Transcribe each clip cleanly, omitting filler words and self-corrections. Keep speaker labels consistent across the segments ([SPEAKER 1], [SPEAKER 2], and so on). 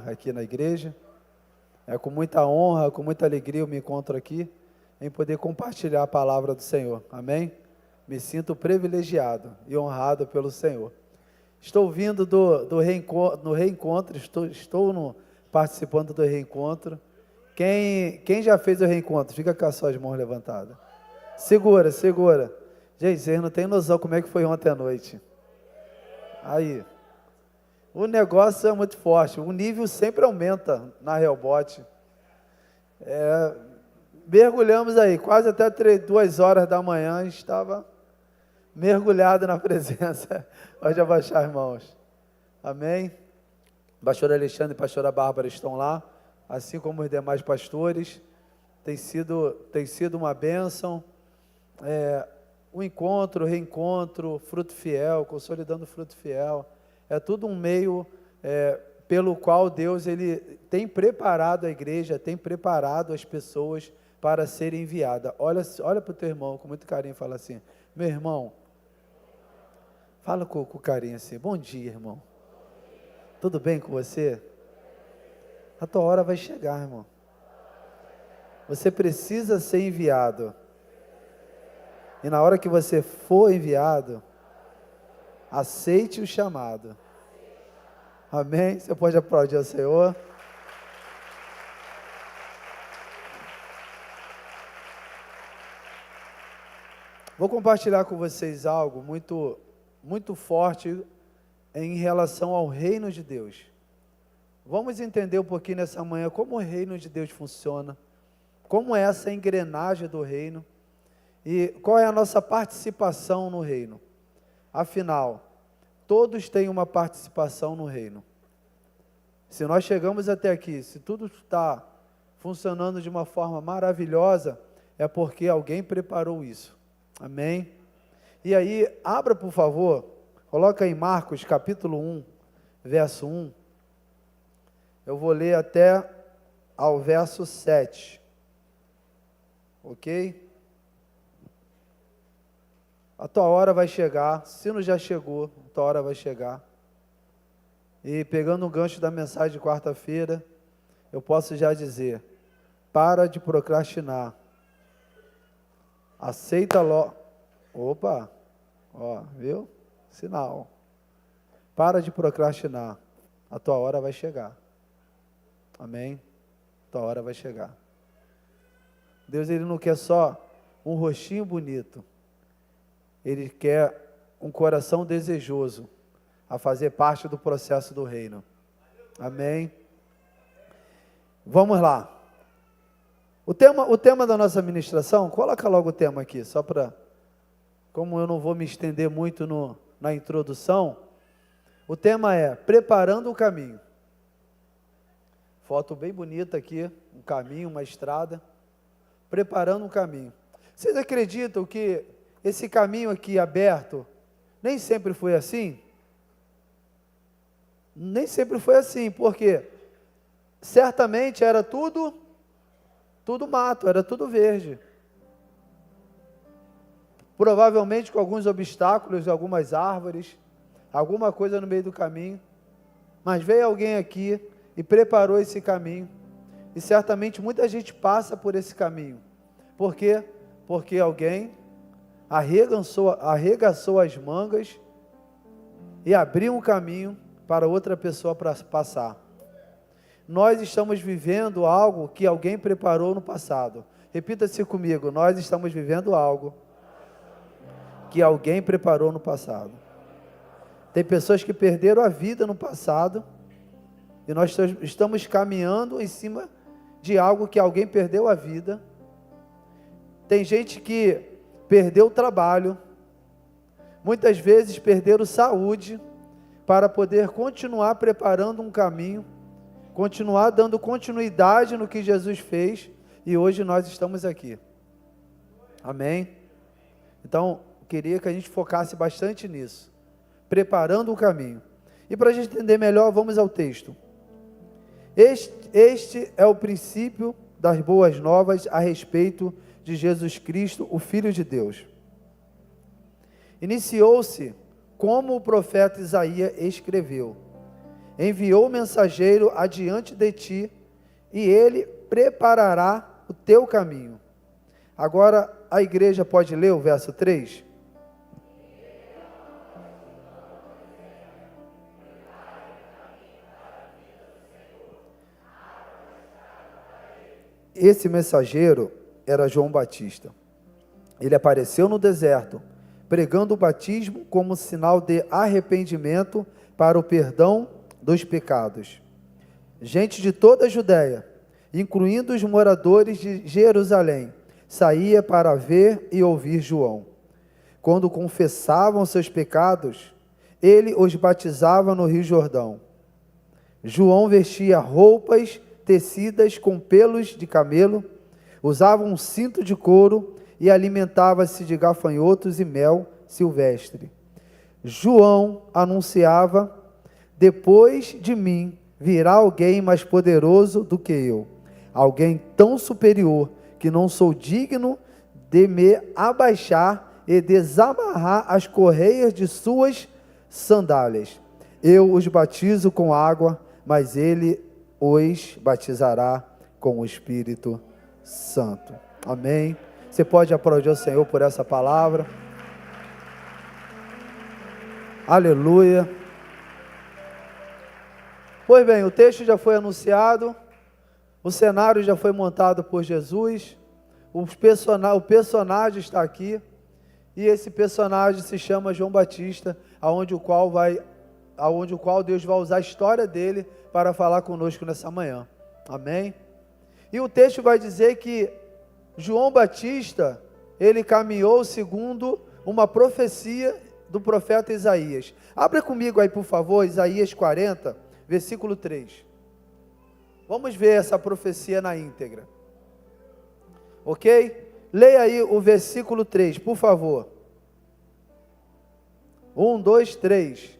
[SPEAKER 1] aqui na igreja. É com muita honra, com muita alegria eu me encontro aqui em poder compartilhar a palavra do Senhor. Amém? Me sinto privilegiado e honrado pelo Senhor. Estou vindo do reencontro, participando do reencontro. Quem já fez o reencontro? Fica com as suas mãos levantadas. Segura. Gente, vocês não têm noção como é que foi ontem à noite. Aí, o negócio é muito forte, o nível sempre aumenta na Hellbot. Mergulhamos aí, quase até 2 horas da manhã, a gente estava mergulhado na presença. Pode abaixar, irmãos. Amém? O pastor Alexandre e a pastora Bárbara estão lá, assim como os demais pastores. Tem sido uma bênção. O encontro, reencontro, fruto fiel, consolidando o fruto fiel. É tudo um meio pelo qual Deus ele tem preparado a igreja, tem preparado as pessoas para serem enviadas. Olha para o teu irmão com muito carinho e fala assim: meu irmão, fala com carinho assim: bom dia, irmão. Tudo bem com você? A tua hora vai chegar, irmão. Você precisa ser enviado. E na hora que você for enviado, aceite o chamado. Amém? Você pode aplaudir ao Senhor. Vou compartilhar com vocês algo muito, muito forte em relação ao reino de Deus. Vamos entender um pouquinho nessa manhã como o reino de Deus funciona, como é essa engrenagem do reino e qual é a nossa participação no reino. Afinal, todos têm uma participação no reino. Se nós chegamos até aqui, se tudo está funcionando de uma forma maravilhosa, é porque alguém preparou isso. Amém? E aí, abra por favor, coloca em Marcos capítulo 1, verso 1. Eu vou ler até ao verso 7. Ok? A tua hora vai chegar, se não já chegou, a tua hora vai chegar. E pegando o gancho da mensagem de quarta-feira, eu posso já dizer: para de procrastinar. Aceita logo. Opa, viu? Sinal. Para de procrastinar. A tua hora vai chegar. Amém? A tua hora vai chegar. Deus, ele não quer só um rostinho bonito. Ele quer um coração desejoso a fazer parte do processo do reino. Amém? Vamos lá. O tema da nossa ministração, coloca logo o tema aqui, só para, como eu não vou me estender muito na introdução, o tema é preparando o caminho. Foto bem bonita aqui, um caminho, uma estrada, preparando um caminho. Vocês acreditam que esse caminho aqui aberto nem sempre foi assim? Nem sempre foi assim, porque certamente era tudo mato, era tudo verde. Provavelmente com alguns obstáculos, algumas árvores, alguma coisa no meio do caminho. Mas veio alguém aqui e preparou esse caminho. E certamente muita gente passa por esse caminho. Por quê? Porque alguém arregaçou as mangas e abriu um caminho para outra pessoa para passar. Nós estamos vivendo algo que alguém preparou no passado. Repita-se comigo: nós estamos vivendo algo que alguém preparou no passado. Tem pessoas que perderam a vida no passado e nós estamos caminhando em cima de algo que alguém perdeu a vida. Tem gente que perdeu o trabalho, muitas vezes perderam saúde, para poder continuar preparando um caminho, continuar dando continuidade no que Jesus fez, e hoje nós estamos aqui. Amém? Então, eu queria que a gente focasse bastante nisso, preparando o caminho. E para a gente entender melhor, vamos ao texto. Este é o princípio das boas novas a respeito de Jesus Cristo, o Filho de Deus. Iniciou-se como o profeta Isaías escreveu: enviou o mensageiro adiante de ti, e ele preparará o teu caminho. Agora a igreja pode ler o verso 3? Esse mensageiro era João Batista. Ele apareceu no deserto, pregando o batismo como sinal de arrependimento para o perdão dos pecados. Gente de toda a Judéia, incluindo os moradores de Jerusalém, saía para ver e ouvir João. Quando confessavam seus pecados, ele os batizava no Rio Jordão. João vestia roupas tecidas com pelos de camelo, usava um cinto de couro e alimentava-se de gafanhotos e mel silvestre. João anunciava: depois de mim virá alguém mais poderoso do que eu, alguém tão superior que não sou digno de me abaixar e desamarrar as correias de suas sandálias. Eu os batizo com água, mas ele os batizará com o Espírito Santo. Amém. Você pode aplaudir o Senhor por essa palavra. Aleluia. Pois bem, o texto já foi anunciado, o cenário já foi montado por Jesus, o personagem está aqui, e esse personagem se chama João Batista, aonde o qual Deus vai usar a história dele para falar conosco nessa manhã. Amém? E o texto vai dizer que João Batista, ele caminhou segundo uma profecia do profeta Isaías. Abra comigo aí, por favor, Isaías 40, versículo 3. Vamos ver essa profecia na íntegra. Ok? Leia aí o versículo 3, por favor. 1, 2, 3.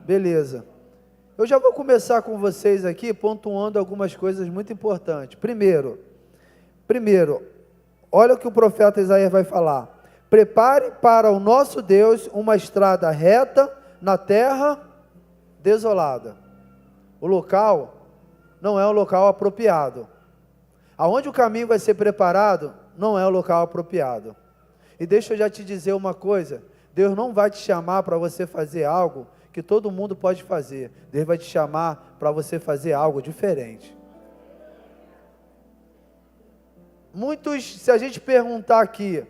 [SPEAKER 1] Beleza. Eu já vou começar com vocês aqui, pontuando algumas coisas muito importantes. Primeiro, olha o que o profeta Isaías vai falar. Prepare para o nosso Deus uma estrada reta na terra desolada. O local não é um local apropriado. Aonde o caminho vai ser preparado, não é o local apropriado. E deixa eu já te dizer uma coisa, Deus não vai te chamar para você fazer algo que todo mundo pode fazer. Deus vai te chamar para você fazer algo diferente. Se a gente perguntar aqui,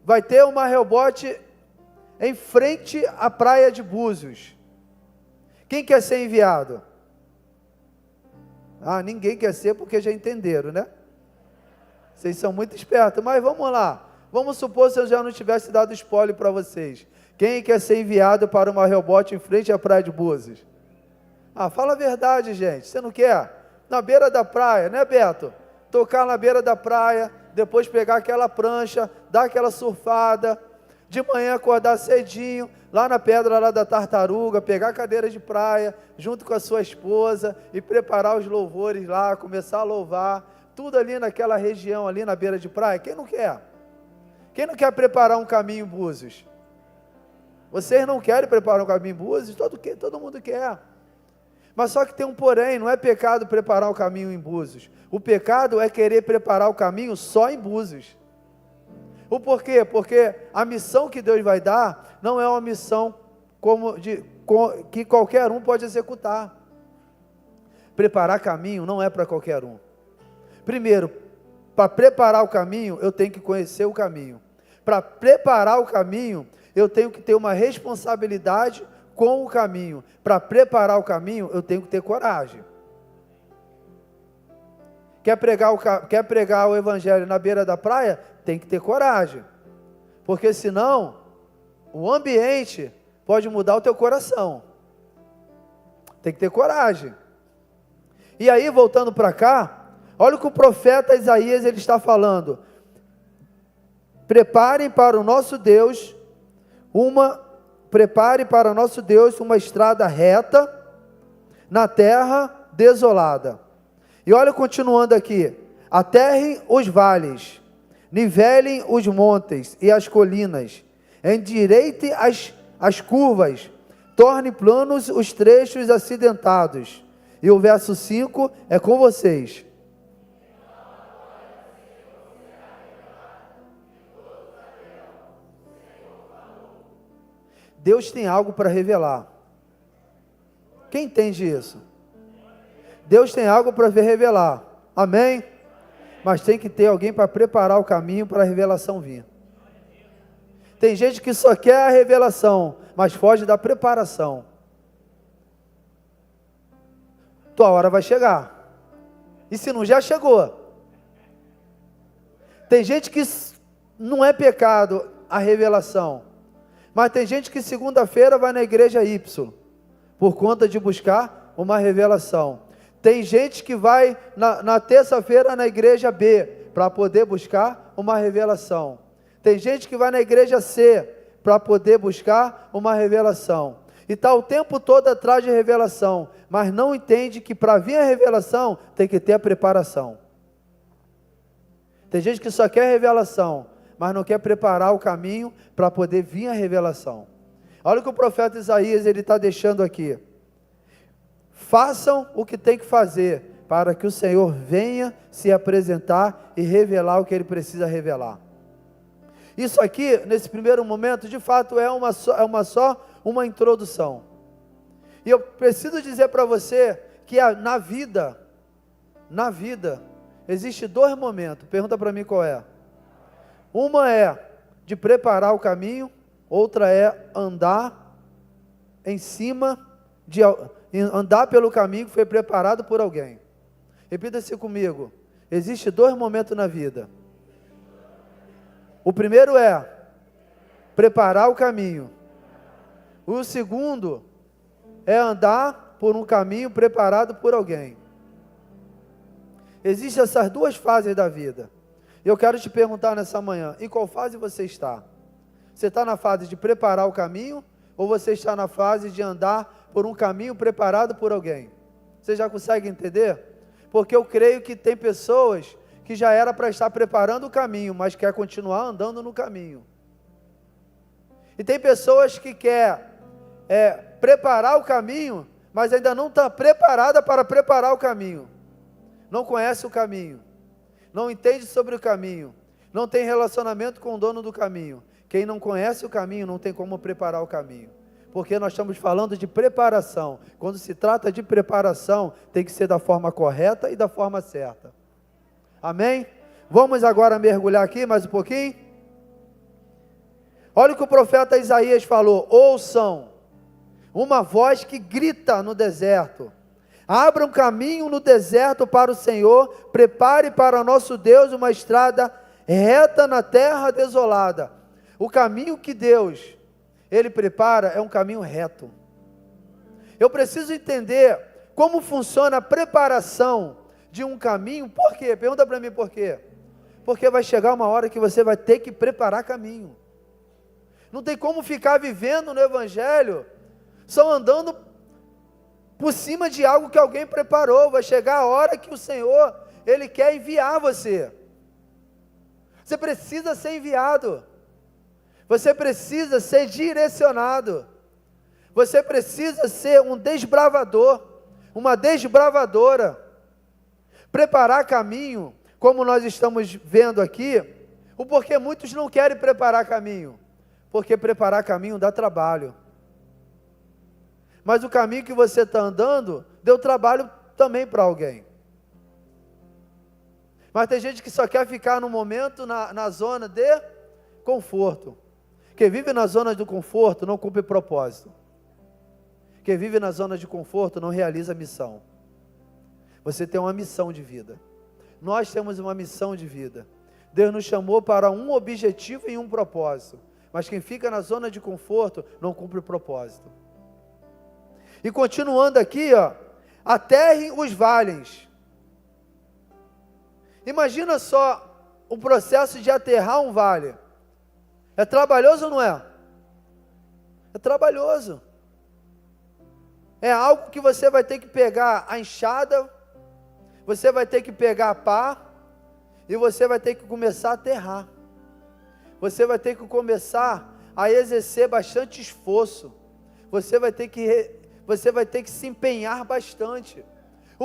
[SPEAKER 1] vai ter uma Rehobote em frente à praia de Búzios. Quem quer ser enviado? Ninguém quer ser, porque já entenderam, né? Vocês são muito espertos, mas vamos lá. Vamos supor se eu já não tivesse dado spoiler para vocês. Quem quer ser enviado para uma Rehobote em frente à praia de Búzios? Fala a verdade, gente. Você não quer? Na beira da praia, né, Beto? Tocar na beira da praia, depois pegar aquela prancha, dar aquela surfada, de manhã acordar cedinho, lá na pedra lá da Tartaruga, pegar a cadeira de praia, junto com a sua esposa, e preparar os louvores lá, começar a louvar, tudo ali naquela região, ali na beira de praia. Quem não quer? Quem não quer preparar um caminho em Búzios? Vocês não querem preparar um caminho em Búzios? Todo mundo quer. Mas só que tem um porém, não é pecado preparar o caminho em Búzios. O pecado é querer preparar o caminho só em Búzios. O porquê? Porque a missão que Deus vai dar não é uma missão que qualquer um pode executar. Preparar caminho não é para qualquer um. Primeiro, para preparar o caminho, eu tenho que conhecer o caminho. Para preparar o caminho, eu tenho que ter uma responsabilidade com o caminho. Para preparar o caminho, eu tenho que ter coragem. Quer pregar o evangelho na beira da praia? Tem que ter coragem. Porque senão, o ambiente pode mudar o teu coração. Tem que ter coragem. E aí, voltando para cá, olha o que o profeta Isaías ele está falando. Prepare para o nosso Deus uma estrada reta na terra desolada. E olha continuando aqui: aterrem os vales, nivelem os montes e as colinas, endireite as curvas, torne planos os trechos acidentados. E o verso 5 é com vocês. Deus tem algo para revelar. Quem entende isso? Deus tem algo para revelar. Amém? Mas tem que ter alguém para preparar o caminho para a revelação vir. Tem gente que só quer a revelação, mas foge da preparação. Tua hora vai chegar. E se não já chegou? Tem gente que não é pecado a revelação, mas tem gente que segunda-feira vai na igreja Y, por conta de buscar uma revelação. Tem gente que vai na terça-feira na igreja B, para poder buscar uma revelação. Tem gente que vai na igreja C, para poder buscar uma revelação. E está o tempo todo atrás de revelação, mas não entende que para vir a revelação, tem que ter a preparação. Tem gente que só quer revelação, mas não quer preparar o caminho para poder vir a revelação. Olha o que o profeta Isaías está deixando aqui. Façam o que tem que fazer, para que o Senhor venha se apresentar e revelar o que Ele precisa revelar. Isso aqui, nesse primeiro momento, de fato é só uma introdução. E eu preciso dizer para você que na vida, existe 2 momentos. Pergunta para mim qual é. Uma é de preparar o caminho, outra é andar em cima andar pelo caminho que foi preparado por alguém. Repita-se comigo. Existe 2 momentos na vida. O primeiro é preparar o caminho. O segundo é andar por um caminho preparado por alguém. Existem essas 2 fases da vida. Eu quero te perguntar nessa manhã, em qual fase você está? Você está na fase de preparar o caminho, ou você está na fase de andar por um caminho preparado por alguém? Você já consegue entender? Porque eu creio que tem pessoas que já era para estar preparando o caminho, mas quer continuar andando no caminho. E tem pessoas que quer preparar o caminho, mas ainda não está preparada para preparar o caminho. Não conhece o caminho, não entende sobre o caminho, não tem relacionamento com o dono do caminho. Quem não conhece o caminho não tem como preparar o caminho. Porque nós estamos falando de preparação. Quando se trata de preparação, tem que ser da forma correta e da forma certa. Amém? Vamos agora mergulhar aqui mais um pouquinho. Olha o que o profeta Isaías falou. Ouçam uma voz que grita no deserto. Abra um caminho no deserto para o Senhor. Prepare para nosso Deus uma estrada reta na terra desolada. O caminho que Deus Ele prepara é um caminho reto. Eu preciso entender como funciona a preparação de um caminho. Por quê? Pergunta para mim por quê. Porque vai chegar uma hora que você vai ter que preparar caminho. Não tem como ficar vivendo no Evangelho só andando por cima de algo que alguém preparou. Vai chegar a hora que o Senhor, Ele quer enviar você. Você precisa ser enviado. Você precisa ser direcionado. Você precisa ser um desbravador, uma desbravadora. Preparar caminho, como nós estamos vendo aqui, o porquê muitos não querem preparar caminho. Porque preparar caminho dá trabalho. Mas o caminho que você está andando, deu trabalho também para alguém. Mas tem gente que só quer ficar no momento, na zona de conforto. Quem vive na zona do conforto não cumpre propósito. Quem vive na zona de conforto não realiza missão. Você tem uma missão de vida. Nós temos uma missão de vida. Deus nos chamou para um objetivo e um propósito. Mas quem fica na zona de conforto não cumpre o propósito. E continuando aqui, aterrem os vales. Imagina só o processo de aterrar um vale. É trabalhoso ou não é? É trabalhoso. É algo que você vai ter que pegar a enxada, você vai ter que pegar a pá e você vai ter que começar a aterrar. Você vai ter que começar a exercer bastante esforço. Você vai ter que se empenhar bastante.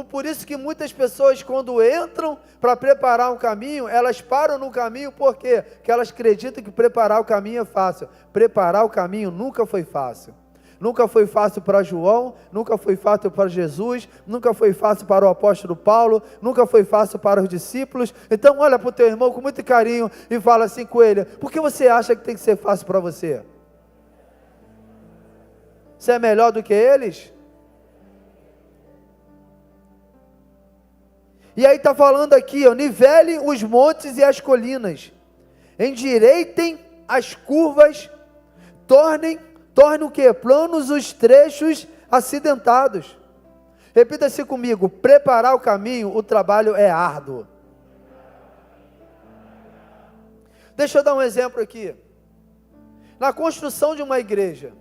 [SPEAKER 1] Por isso que muitas pessoas, quando entram para preparar um caminho, elas param no caminho, por quê? Porque elas acreditam que preparar o caminho é fácil. Preparar o caminho nunca foi fácil. Nunca foi fácil para João, nunca foi fácil para Jesus, nunca foi fácil para o apóstolo Paulo, nunca foi fácil para os discípulos. Então olha para o teu irmão com muito carinho e fala assim com ele: por que você acha que tem que ser fácil para você? Você é melhor do que eles? E aí está falando aqui, ó, nivelem os montes e as colinas, endireitem as curvas, tornem o quê? Planos os trechos acidentados. Repita-se comigo: preparar o caminho, o trabalho é árduo. Deixa eu dar um exemplo aqui. Na construção de uma igreja,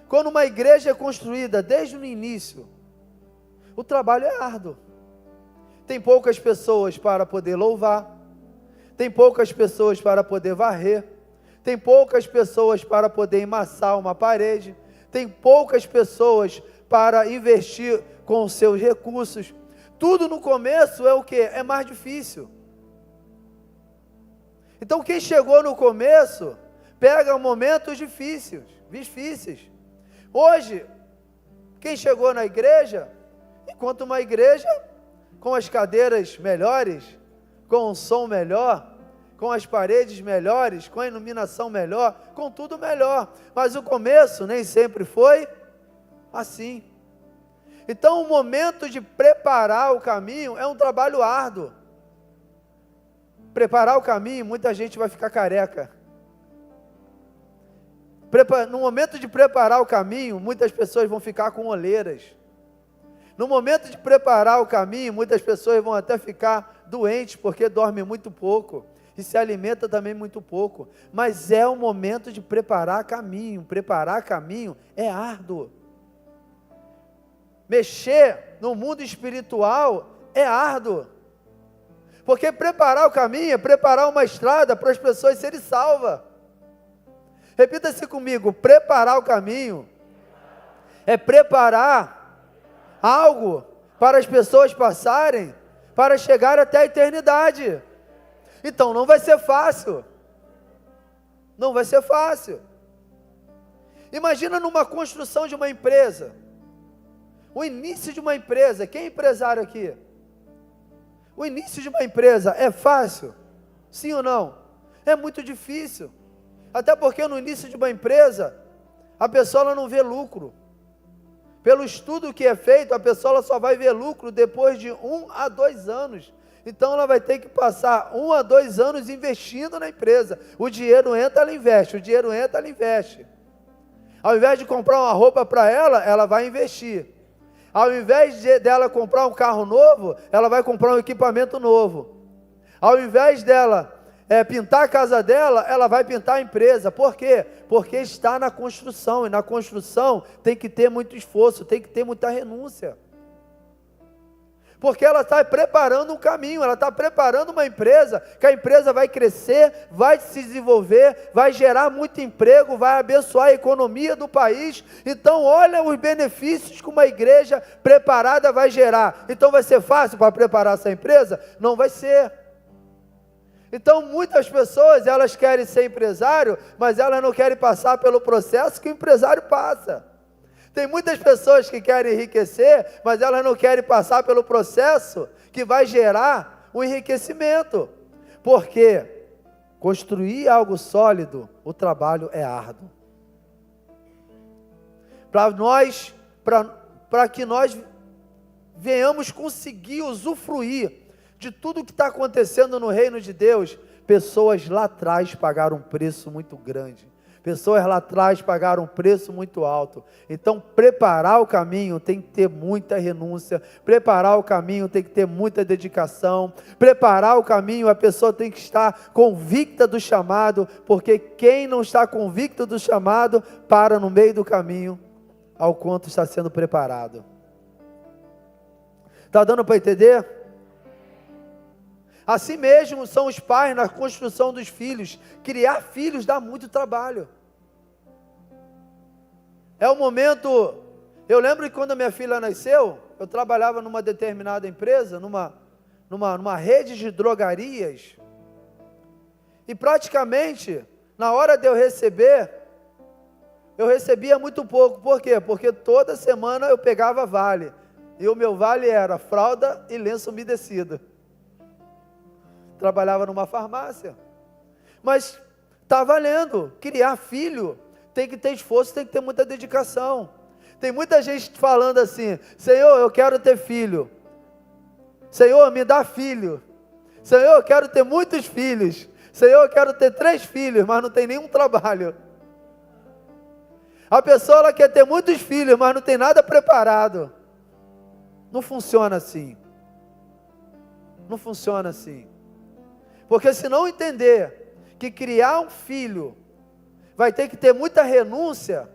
[SPEAKER 1] quando uma igreja é construída desde o início, o trabalho é árduo. Tem poucas pessoas para poder louvar, tem poucas pessoas para poder varrer, tem poucas pessoas para poder emassar uma parede, tem poucas pessoas para investir com os seus recursos. Tudo no começo é o que? É mais difícil. Então quem chegou no começo, pega momentos difíceis. Hoje, quem chegou na igreja, enquanto uma igreja com as cadeiras melhores, com o som melhor, com as paredes melhores, com a iluminação melhor, com tudo melhor. Mas o começo nem sempre foi assim. Então o momento de preparar o caminho é um trabalho árduo. Preparar o caminho, muita gente vai ficar careca. No momento de preparar o caminho, muitas pessoas vão ficar com olheiras. No momento de preparar o caminho, muitas pessoas vão até ficar doentes, porque dormem muito pouco, e se alimenta também muito pouco. Mas é o momento de preparar caminho. Preparar caminho é árduo. Mexer no mundo espiritual é árduo. Porque preparar o caminho é preparar uma estrada para as pessoas serem salvas. Repita-se comigo: preparar o caminho é preparar algo para as pessoas passarem, para chegar até a eternidade. Então não vai ser fácil. Não vai ser fácil. Imagina numa construção de uma empresa, o início de uma empresa. Quem é empresário aqui? O início de uma empresa é fácil? Sim ou não? É muito difícil. Até porque no início de uma empresa, a pessoa ela não vê lucro. Pelo estudo que é feito, a pessoa ela só vai ver lucro depois de 1 a 2 anos. Então ela vai ter que passar 1 a 2 anos investindo na empresa. O dinheiro entra, ela investe. O dinheiro entra, ela investe. Ao invés de comprar uma roupa para ela, ela vai investir. Ao invés dela comprar um carro novo, ela vai comprar um equipamento novo. Ao invés dela pintar a casa dela, ela vai pintar a empresa. Por quê? Porque está na construção, e na construção tem que ter muito esforço, tem que ter muita renúncia. Porque ela está preparando um caminho, ela está preparando uma empresa, que a empresa vai crescer, vai se desenvolver, vai gerar muito emprego, vai abençoar a economia do país. Então olha os benefícios que uma igreja preparada vai gerar. Então vai ser fácil para preparar essa empresa? Não vai ser. Então muitas pessoas, elas querem ser empresário, mas elas não querem passar pelo processo que o empresário passa. Tem muitas pessoas que querem enriquecer, mas elas não querem passar pelo processo que vai gerar o enriquecimento. Porque construir algo sólido, o trabalho é árduo. Para que nós venhamos conseguir usufruir de tudo que está acontecendo no reino de Deus, pessoas lá atrás pagaram um preço muito grande. Pessoas lá atrás pagaram um preço muito alto. Então preparar o caminho tem que ter muita renúncia. Preparar o caminho tem que ter muita dedicação. Preparar o caminho, a pessoa tem que estar convicta do chamado. Porque quem não está convicto do chamado, para no meio do caminho, ao quanto está sendo preparado. Está dando para entender? Assim mesmo são os pais na construção dos filhos. Criar filhos dá muito trabalho. É o momento... Eu lembro que quando a minha filha nasceu, eu trabalhava numa determinada empresa, numa rede de drogarias, e praticamente, na hora de eu receber, eu recebia muito pouco. Por quê? Porque toda semana eu pegava vale, e o meu vale era fralda e lenço umedecido. Trabalhava numa farmácia, mas está valendo. Criar filho tem que ter esforço, tem que ter muita dedicação. Tem muita gente falando assim: Senhor, eu quero ter filho. Senhor, me dá filho. Senhor, eu quero ter muitos filhos. Senhor, eu quero ter 3 filhos, mas não tem nenhum trabalho. A pessoa ela quer ter muitos filhos, mas não tem nada preparado. Não funciona assim. Não funciona assim. Porque se não entender que criar um filho vai ter que ter muita renúncia,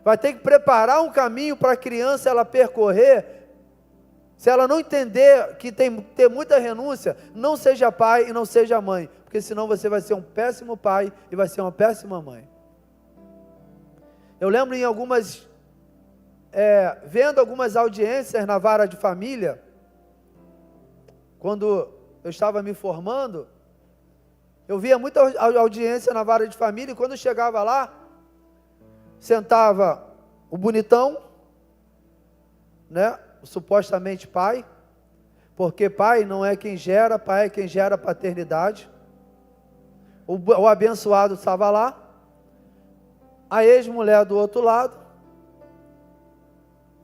[SPEAKER 1] vai ter que preparar um caminho para a criança ela percorrer, se ela não entender que tem que ter muita renúncia, não seja pai e não seja mãe, porque senão você vai ser um péssimo pai e vai ser uma péssima mãe. Eu lembro em algumas, vendo algumas audiências na vara de família, quando eu estava me formando, eu via muita audiência na vara de família, e quando eu chegava lá, sentava o bonitão, né, supostamente pai, porque pai não é quem gera, pai é quem gera a paternidade. O abençoado estava lá, a ex-mulher do outro lado,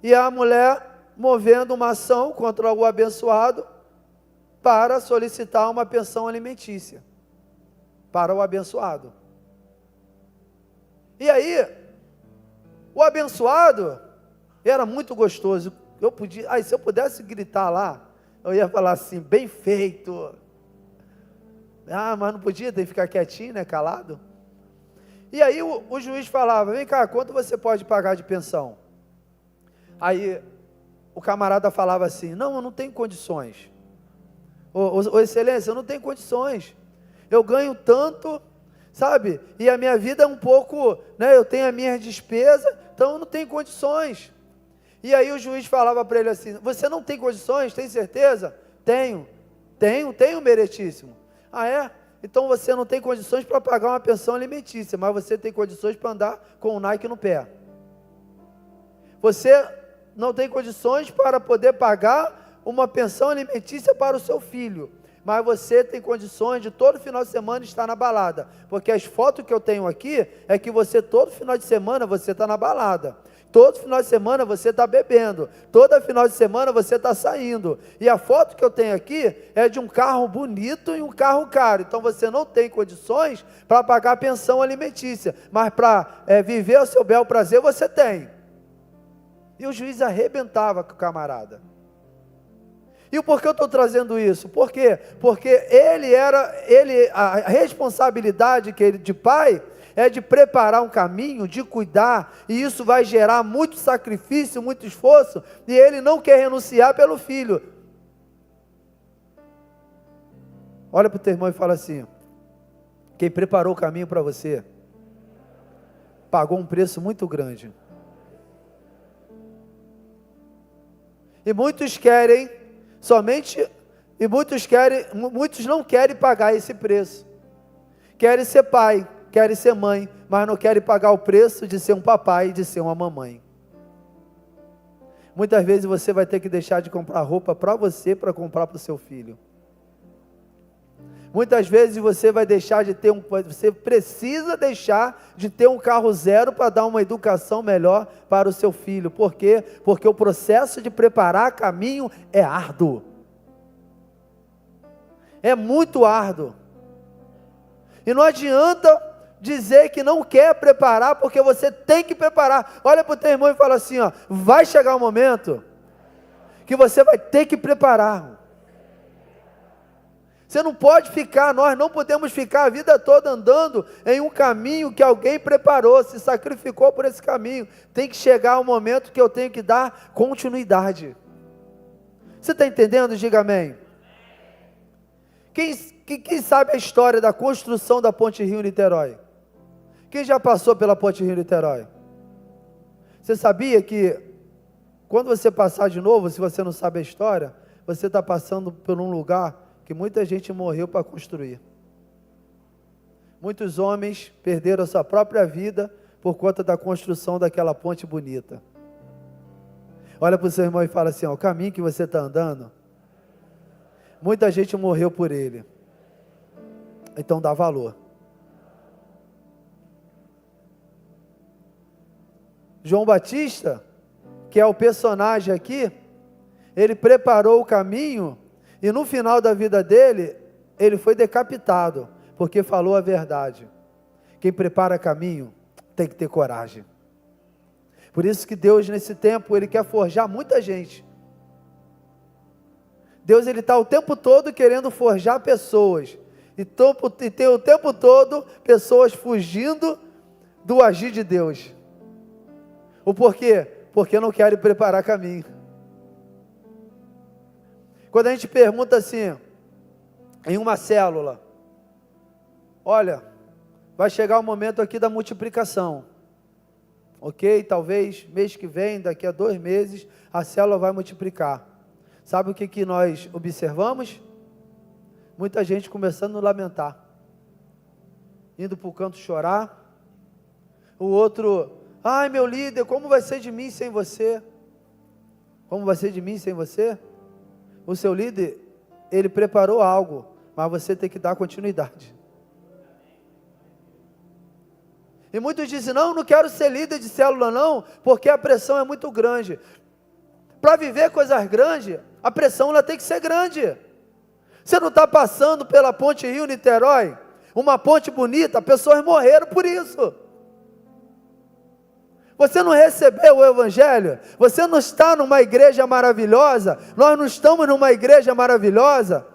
[SPEAKER 1] e a mulher movendo uma ação contra o abençoado, para solicitar uma pensão alimentícia para o abençoado. E aí, o abençoado era muito gostoso. Se eu pudesse gritar lá, eu ia falar assim: bem feito. Mas não podia, tem que ficar quietinho, né, calado. E aí o juiz falava: vem cá, quanto você pode pagar de pensão? Aí o camarada falava assim: não, eu não tenho condições. Ô excelência, eu não tenho condições, eu ganho tanto, sabe, e a minha vida é um pouco, né, eu tenho as minhas despesas, então eu não tenho condições. E aí o juiz falava para ele assim: você não tem condições, tem certeza? Tenho, meritíssimo. Ah é? Então você não tem condições para pagar uma pensão alimentícia, mas você tem condições para andar com o Nike no pé. Você não tem condições para poder pagar uma pensão alimentícia para o seu filho, mas você tem condições de todo final de semana estar na balada, porque as fotos que eu tenho aqui, é que você todo final de semana você está na balada, todo final de semana você está bebendo, todo final de semana você está saindo, e a foto que eu tenho aqui, é de um carro bonito e um carro caro, então você não tem condições para pagar pensão alimentícia, mas para viver o seu bel prazer você tem. E o juiz arrebentava com o camarada. E por que eu estou trazendo isso? Por quê? Porque a responsabilidade que ele de pai é de preparar um caminho, de cuidar, e isso vai gerar muito sacrifício, muito esforço, e ele não quer renunciar pelo filho. Olha para o teu irmão e fala assim: quem preparou o caminho para você, pagou um preço muito grande. E muitos não querem pagar esse preço. Querem ser pai, querem ser mãe, mas não querem pagar o preço de ser um papai e de ser uma mamãe. Muitas vezes você vai ter que deixar de comprar roupa para você, para comprar para o seu filho. Muitas vezes você vai deixar de ter você precisa deixar de ter um carro zero para dar uma educação melhor para o seu filho. Por quê? Porque o processo de preparar caminho é árduo. É muito árduo. E não adianta dizer que não quer preparar, porque você tem que preparar. Olha para o teu irmão e fala assim: ó, vai chegar um momento que você vai ter que preparar. Você não pode ficar, nós não podemos ficar a vida toda andando em um caminho que alguém preparou, se sacrificou por esse caminho. Tem que chegar um momento que eu tenho que dar continuidade. Você está entendendo? Diga amém. Quem sabe a história da construção da Ponte Rio-Niterói? Quem já passou pela Ponte Rio-Niterói? Você sabia que quando você passar de novo, se você não sabe a história, você está passando por um lugar que muita gente morreu para construir. Muitos homens perderam a sua própria vida por conta da construção daquela ponte bonita. Olha para o seu irmão e fala assim, ó, o caminho que você está andando, muita gente morreu por ele. Então dá valor. João Batista, que é o personagem aqui, ele preparou o caminho e no final da vida dele, ele foi decapitado, porque falou a verdade. Quem prepara caminho tem que ter coragem. Por isso que Deus nesse tempo, Ele quer forjar muita gente. Deus Ele está o tempo todo querendo forjar pessoas. E tem o tempo todo pessoas fugindo do agir de Deus. O porquê? Porque não querem preparar caminho. Quando a gente pergunta assim, em uma célula, olha, vai chegar o momento aqui da multiplicação, ok? Talvez mês que vem, daqui a 2 meses, a célula vai multiplicar. Sabe o que nós observamos? Muita gente começando a lamentar, indo para o canto chorar. O outro, ai meu líder, como vai ser de mim sem você? Como vai ser de mim sem você? O seu líder, ele preparou algo, mas você tem que dar continuidade. E muitos dizem, não quero ser líder de célula não, porque a pressão é muito grande. Para viver coisas grandes, a pressão ela tem que ser grande. Você não está passando pela ponte Rio-Niterói, uma ponte bonita, pessoas morreram por isso. Você não recebeu o Evangelho? Você não está numa igreja maravilhosa? Nós não estamos numa igreja maravilhosa?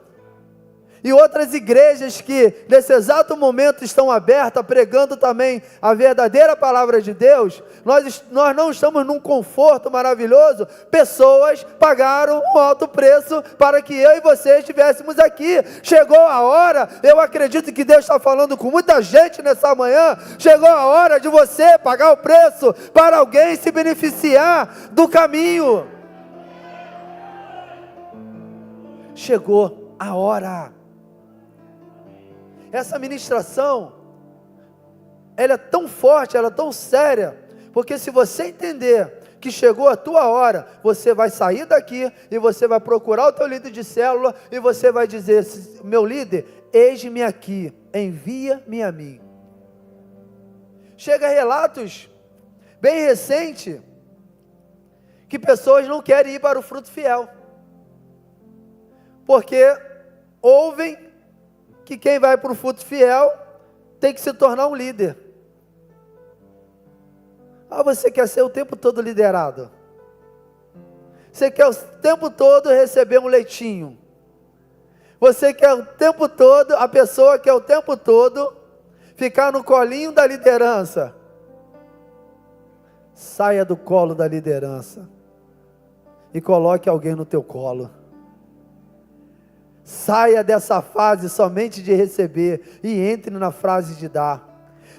[SPEAKER 1] E outras igrejas que nesse exato momento estão abertas, pregando também a verdadeira palavra de Deus, nós não estamos num conforto maravilhoso. Pessoas pagaram um alto preço para que eu e você estivéssemos aqui. Chegou a hora, eu acredito que Deus está falando com muita gente nessa manhã, chegou a hora de você pagar o preço para alguém se beneficiar do caminho. Chegou a hora. Essa ministração, ela é tão forte, ela é tão séria, porque se você entender que chegou a tua hora, você vai sair daqui e você vai procurar o teu líder de célula e você vai dizer, meu líder, eis-me aqui, envia-me a mim. Chega relatos bem recentes que pessoas não querem ir para o fruto fiel, porque ouvem que quem vai para o fruto fiel tem que se tornar um líder. Você quer ser o tempo todo liderado? Você quer o tempo todo receber um leitinho? Você quer o tempo todo, a pessoa quer o tempo todo ficar no colinho da liderança? Saia do colo da liderança e coloque alguém no teu colo. Saia dessa fase somente de receber e entre na fase de dar.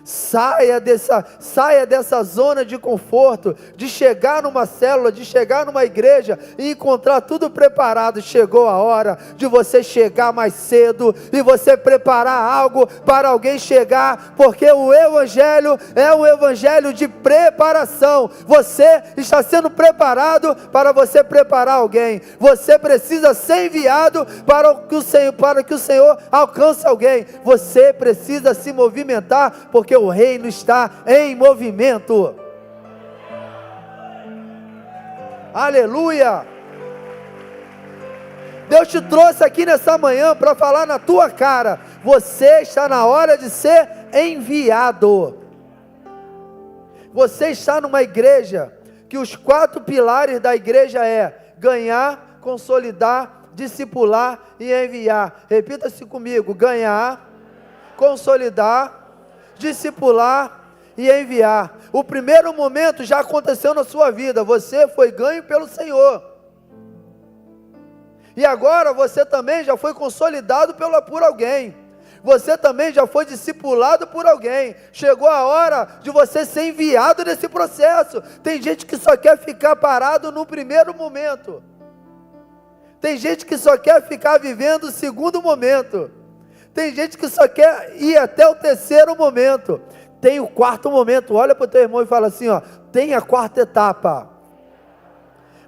[SPEAKER 1] Saia dessa zona de conforto, de chegar numa célula, de chegar numa igreja e encontrar tudo preparado. Chegou a hora de você chegar mais cedo e você preparar algo para alguém chegar, porque o Evangelho é um Evangelho de preparação. Você está sendo preparado para você preparar alguém. Você precisa ser enviado para que o Senhor alcance alguém. Você precisa se movimentar, porque o reino está em movimento. Aleluia! Deus te trouxe aqui nessa manhã para falar na tua cara, você está na hora de ser enviado. Você está numa igreja que os 4 pilares da igreja é ganhar, consolidar, discipular e enviar. Repita-se comigo: ganhar, consolidar, discipular e enviar. O primeiro momento já aconteceu na sua vida, você foi ganho pelo Senhor. E agora você também já foi consolidado por alguém. Você também já foi discipulado por alguém. Chegou a hora de você ser enviado nesse processo. Tem gente que só quer ficar parado no primeiro momento. Tem gente que só quer ficar vivendo o segundo momento. Tem gente que só quer ir até o terceiro momento. Tem o quarto momento. Olha para o teu irmão e fala assim, ó, tem a quarta etapa.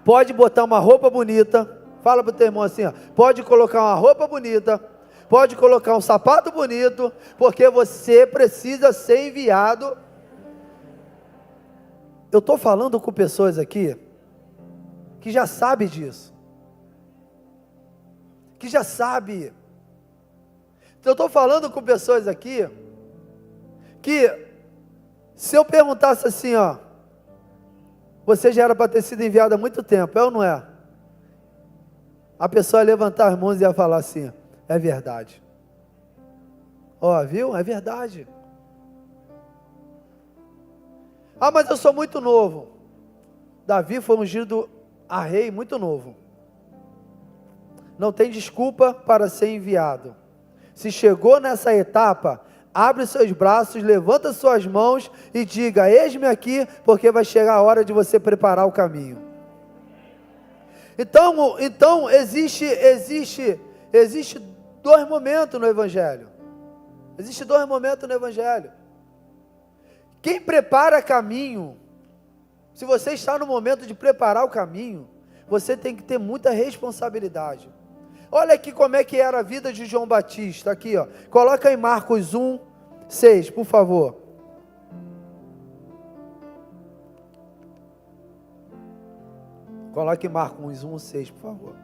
[SPEAKER 1] Pode botar uma roupa bonita. Fala para o teu irmão assim, ó, pode colocar uma roupa bonita. Pode colocar um sapato bonito. Porque você precisa ser enviado. Eu estou falando com pessoas aqui que já sabem disso. Que já sabem. Eu estou falando com pessoas aqui que, se eu perguntasse assim, ó, você já era para ter sido enviado há muito tempo, é ou não é? A pessoa ia levantar as mãos e ia falar assim, é verdade. Ó, viu? É verdade. Ah, mas eu sou muito novo. Davi foi ungido a rei muito novo. Não tem desculpa para ser enviado. Se chegou nessa etapa, abre seus braços, levanta suas mãos e diga, eis-me aqui, porque vai chegar a hora de você preparar o caminho. Então existe dois momentos no Evangelho. Existem dois momentos no Evangelho. Quem prepara caminho, se você está no momento de preparar o caminho, você tem que ter muita responsabilidade. Olha aqui como é que era a vida de João Batista, aqui ó, coloca em Marcos 1, 6, por favor. Coloque em Marcos 1, 6, por favor.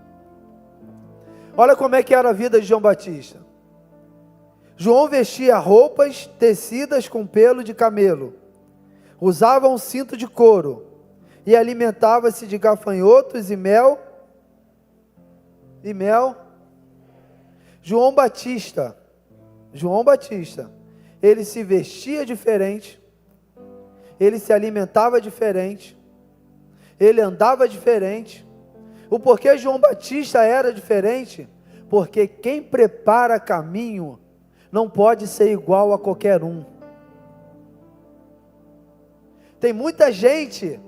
[SPEAKER 1] Olha como é que era a vida de João Batista. João vestia roupas tecidas com pelo de camelo, usava um cinto de couro, e alimentava-se de gafanhotos e mel. João Batista, ele se vestia diferente, ele se alimentava diferente, ele andava diferente. O porquê João Batista era diferente? Porque quem prepara caminho não pode ser igual a qualquer um. Tem muita gente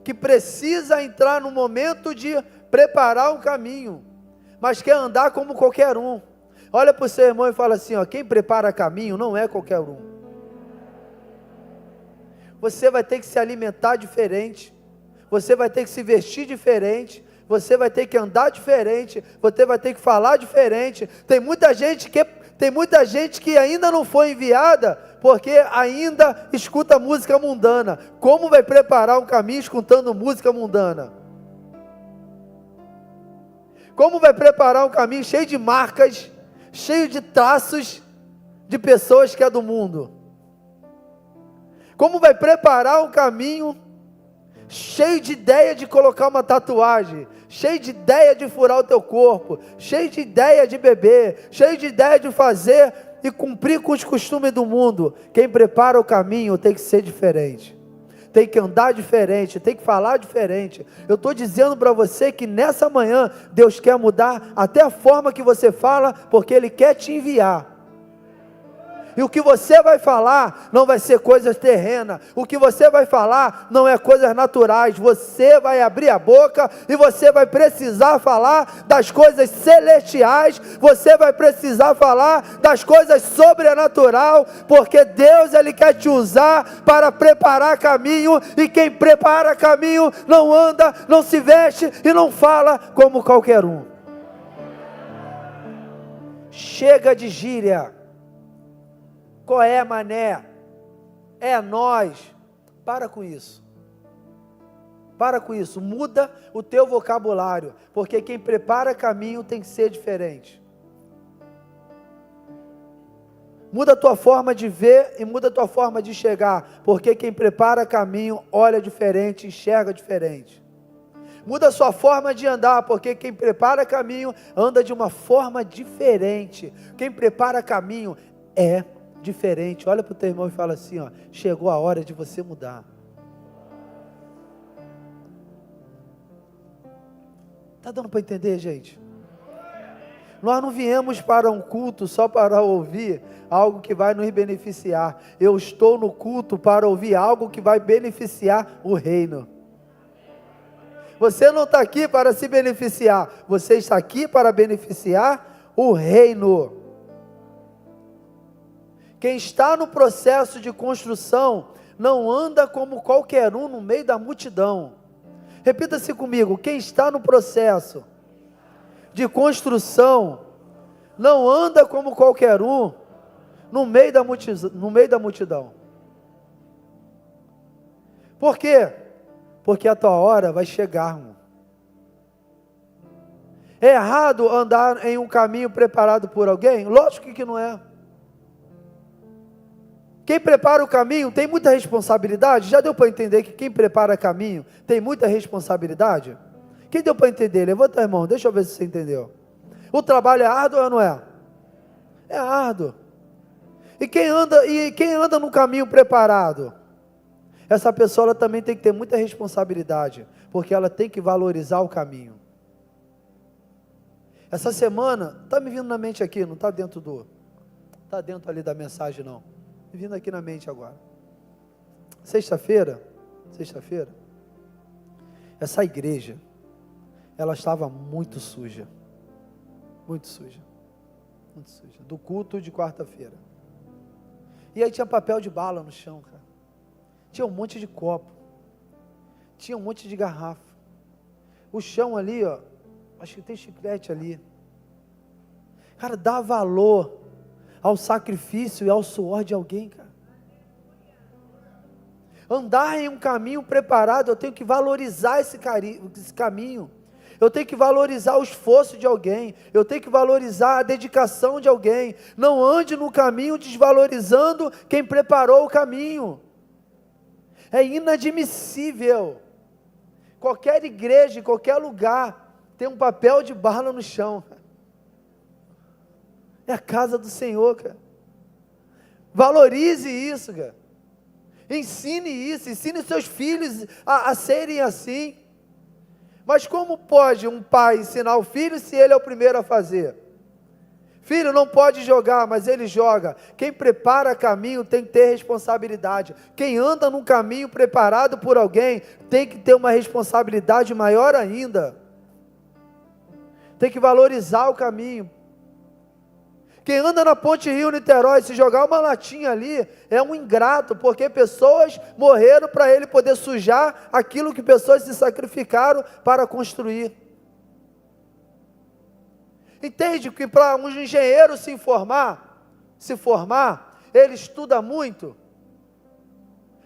[SPEAKER 1] que precisa entrar no momento de preparar um caminho, mas quer andar como qualquer um. Olha para o seu irmão e fala assim, ó, quem prepara caminho não é qualquer um. Você vai ter que se alimentar diferente, você vai ter que se vestir diferente, você vai ter que andar diferente, você vai ter que falar diferente. Tem muita gente que ainda não foi enviada, porque ainda escuta música mundana. Como vai preparar um caminho escutando música mundana? Como vai preparar um caminho cheio de marcas, cheio de traços de pessoas que é do mundo? Como vai preparar um caminho cheio de ideia de colocar uma tatuagem, cheio de ideia de furar o teu corpo, cheio de ideia de beber, cheio de ideia de fazer e cumprir com os costumes do mundo? Quem prepara o caminho tem que ser diferente. Tem que andar diferente, tem que falar diferente. Eu estou dizendo para você que nessa manhã, Deus quer mudar até a forma que você fala, porque Ele quer te enviar. E o que você vai falar não vai ser coisas terrenas. O que você vai falar não é coisas naturais. Você vai abrir a boca e você vai precisar falar das coisas celestiais. Você vai precisar falar das coisas sobrenatural, porque Deus Ele quer te usar para preparar caminho. E quem prepara caminho não anda, não se veste e não fala como qualquer um. Chega de gíria. Qual é, mané? É nós. Para com isso. Para com isso. Muda o teu vocabulário. Porque quem prepara caminho tem que ser diferente. Muda a tua forma de ver e muda a tua forma de chegar. Porque quem prepara caminho olha diferente, enxerga diferente. Muda a sua forma de andar, porque quem prepara caminho anda de uma forma diferente. Quem prepara caminho é diferente. Olha para o teu irmão e fala assim, ó, chegou a hora de você mudar. Está dando para entender, gente? Nós não viemos para um culto só para ouvir algo que vai nos beneficiar. Eu estou no culto para ouvir algo que vai beneficiar o reino. Você não está aqui para se beneficiar, você está aqui para beneficiar o reino. Quem está no processo de construção não anda como qualquer um no meio da multidão. Repita-se comigo: quem está no processo de construção não anda como qualquer um no meio da multidão. Por quê? Porque a tua hora vai chegar, irmão. É errado andar em um caminho preparado por alguém? Lógico que não é. Quem prepara o caminho tem muita responsabilidade. Já deu para entender que quem prepara caminho tem muita responsabilidade? Quem deu para entender? Levanta a mão, deixa eu ver se você entendeu. O trabalho é árduo ou não é? É árduo. E quem anda no caminho preparado? Essa pessoa ela também tem que ter muita responsabilidade, porque ela tem que valorizar o caminho. Essa semana, está me vindo na mente aqui, não está dentro ali da mensagem não. Me vindo aqui na mente agora. Sexta-feira, essa igreja, ela estava muito suja, do culto de quarta-feira. E aí tinha papel de bala no chão, cara. Tinha um monte de copo, tinha um monte de garrafa. O chão ali, ó, acho que tem chiclete ali. Cara, dá valor ao sacrifício e ao suor de alguém, cara. Andar em um caminho preparado, eu tenho que valorizar esse caminho. Eu tenho que valorizar o esforço de alguém. Eu tenho que valorizar a dedicação de alguém. Não ande no caminho desvalorizando quem preparou o caminho. É inadmissível. Qualquer igreja, qualquer lugar, tem um papel de bala no chão. É a casa do Senhor, cara. Valorize isso, cara. Ensine isso, ensine seus filhos a serem assim. Mas como pode um pai ensinar o filho se ele é o primeiro a fazer? Filho não pode jogar, mas ele joga. Quem prepara caminho tem que ter responsabilidade. Quem anda num caminho preparado por alguém tem que ter uma responsabilidade maior ainda. Tem que valorizar o caminho. Quem anda na Ponte Rio-Niterói, se jogar uma latinha ali, é um ingrato, porque pessoas morreram para ele poder sujar aquilo que pessoas se sacrificaram para construir. Entende que para um engenheiro se formar, ele estuda muito,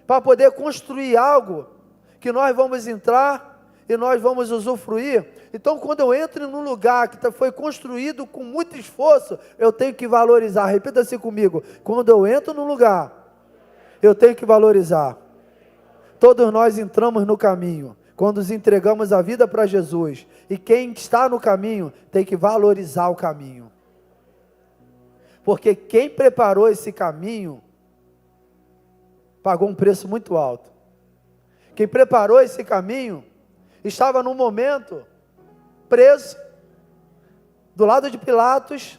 [SPEAKER 1] para poder construir algo, que nós vamos entrar e nós vamos usufruir. Então, quando eu entro num lugar que foi construído com muito esforço, eu tenho que valorizar. Repita-se comigo: quando eu entro num lugar, eu tenho que valorizar. Todos nós entramos no caminho, quando nos entregamos a vida para Jesus, e quem está no caminho, tem que valorizar o caminho, porque quem preparou esse caminho, pagou um preço muito alto. Quem preparou esse caminho, estava num momento preso, do lado de Pilatos.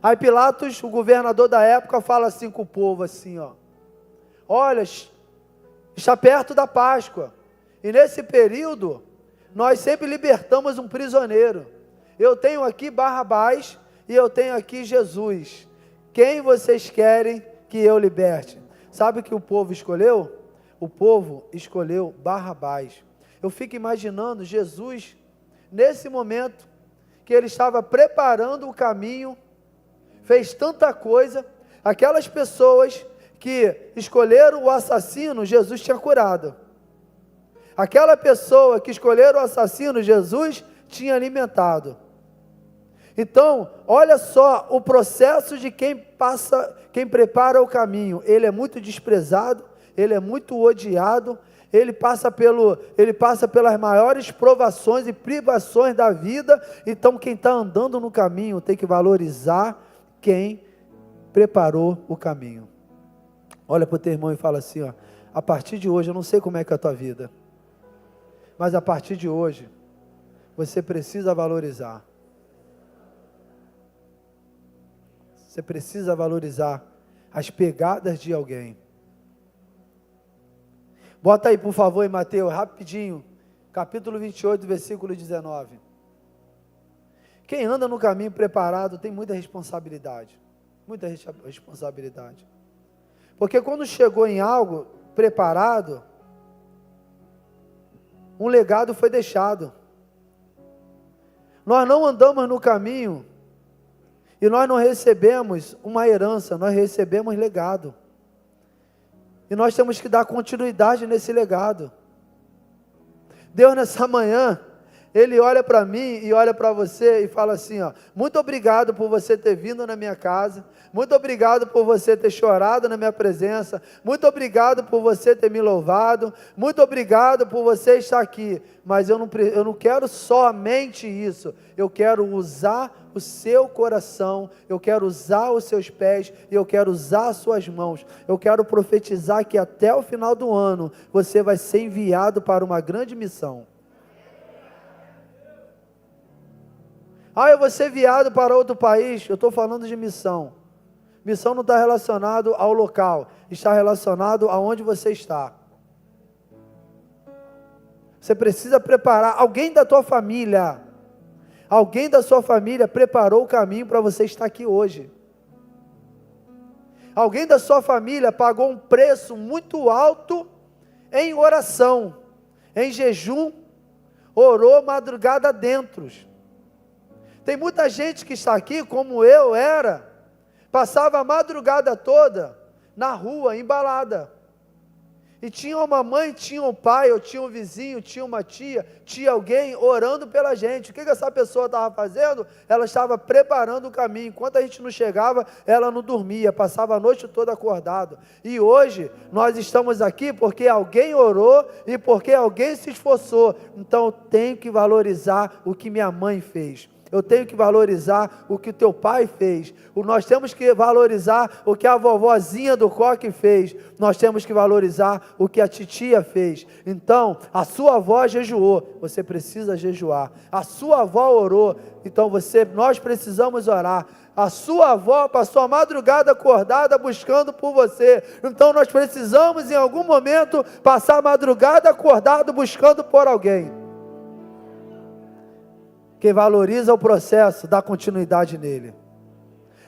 [SPEAKER 1] Aí Pilatos, o governador da época, fala assim com o povo, assim, ó: olha, está perto da Páscoa, e nesse período, nós sempre libertamos um prisioneiro. Eu tenho aqui Barrabás, e eu tenho aqui Jesus. Quem vocês querem que eu liberte? Sabe o que o povo escolheu? O povo escolheu Barrabás. Eu fico imaginando Jesus, nesse momento, que ele estava preparando o caminho, fez tanta coisa, aquelas pessoas que escolheram o assassino, Jesus tinha curado. Aquela pessoa que escolheram o assassino, Jesus tinha alimentado. Então, olha só o processo de quem prepara o caminho. Ele é muito desprezado, ele é muito odiado, ele passa pelas maiores provações e privações da vida. Então quem está andando no caminho tem que valorizar quem preparou o caminho. Olha para o teu irmão e fala assim, ó: a partir de hoje, eu não sei como é que é a tua vida, mas a partir de hoje, você precisa valorizar. Você precisa valorizar as pegadas de alguém. Bota aí, por favor, em Mateus, rapidinho, capítulo 28, versículo 19. Quem anda no caminho preparado tem muita responsabilidade. Muita responsabilidade. Porque quando chegou em algo preparado, um legado foi deixado. Nós não andamos no caminho e nós não recebemos uma herança, nós recebemos legado. E nós temos que dar continuidade nesse legado. Deus, nessa manhã, Ele olha para mim e olha para você e fala assim, ó, muito obrigado por você ter vindo na minha casa, muito obrigado por você ter chorado na minha presença, muito obrigado por você ter me louvado, muito obrigado por você estar aqui, mas eu não quero somente isso, eu quero usar o seu coração, eu quero usar os seus pés, e eu quero usar as suas mãos, eu quero profetizar que até o final do ano, você vai ser enviado para uma grande missão. Eu vou ser enviado para outro país. Eu estou falando de missão. Missão não está relacionado ao local, está relacionado aonde você está. Você precisa preparar. Alguém da tua família, alguém da sua família preparou o caminho para você estar aqui hoje. Alguém da sua família pagou um preço muito alto em oração, em jejum, orou madrugada dentro. Tem muita gente que está aqui, como eu era, passava a madrugada toda na rua, embalada. E tinha uma mãe, tinha um pai, ou tinha um vizinho, tinha uma tia, tinha alguém orando pela gente. O que essa pessoa estava fazendo? Ela estava preparando o caminho. Enquanto a gente não chegava, ela não dormia, passava a noite toda acordado. E hoje, nós estamos aqui porque alguém orou e porque alguém se esforçou. Então, eu tenho que valorizar o que minha mãe fez. Eu tenho que valorizar o que o teu pai fez. Nós temos que valorizar o que a vovozinha do coque fez. Nós temos que valorizar o que a titia fez. Então, a sua avó jejuou. Você precisa jejuar. A sua avó orou. Então, nós precisamos orar. A sua avó passou a madrugada acordada buscando por você. Então, nós precisamos em algum momento passar a madrugada acordado buscando por alguém. Quem valoriza o processo, dá continuidade nele.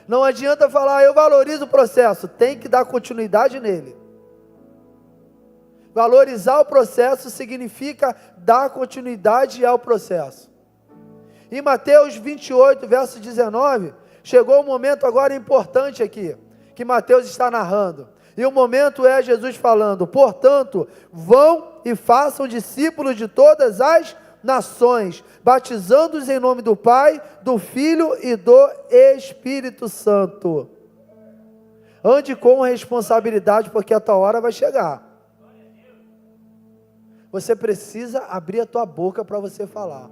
[SPEAKER 1] Não adianta falar, eu valorizo o processo, tem que dar continuidade nele. Valorizar o processo significa dar continuidade ao processo. Em Mateus 28, verso 19, chegou um momento agora importante aqui, que Mateus está narrando. E o momento é Jesus falando, portanto, vão e façam discípulos de todas as nações, batizando-os em nome do Pai, do Filho e do Espírito Santo. Ande com responsabilidade, porque a tua hora vai chegar. Você precisa abrir a tua boca para você falar.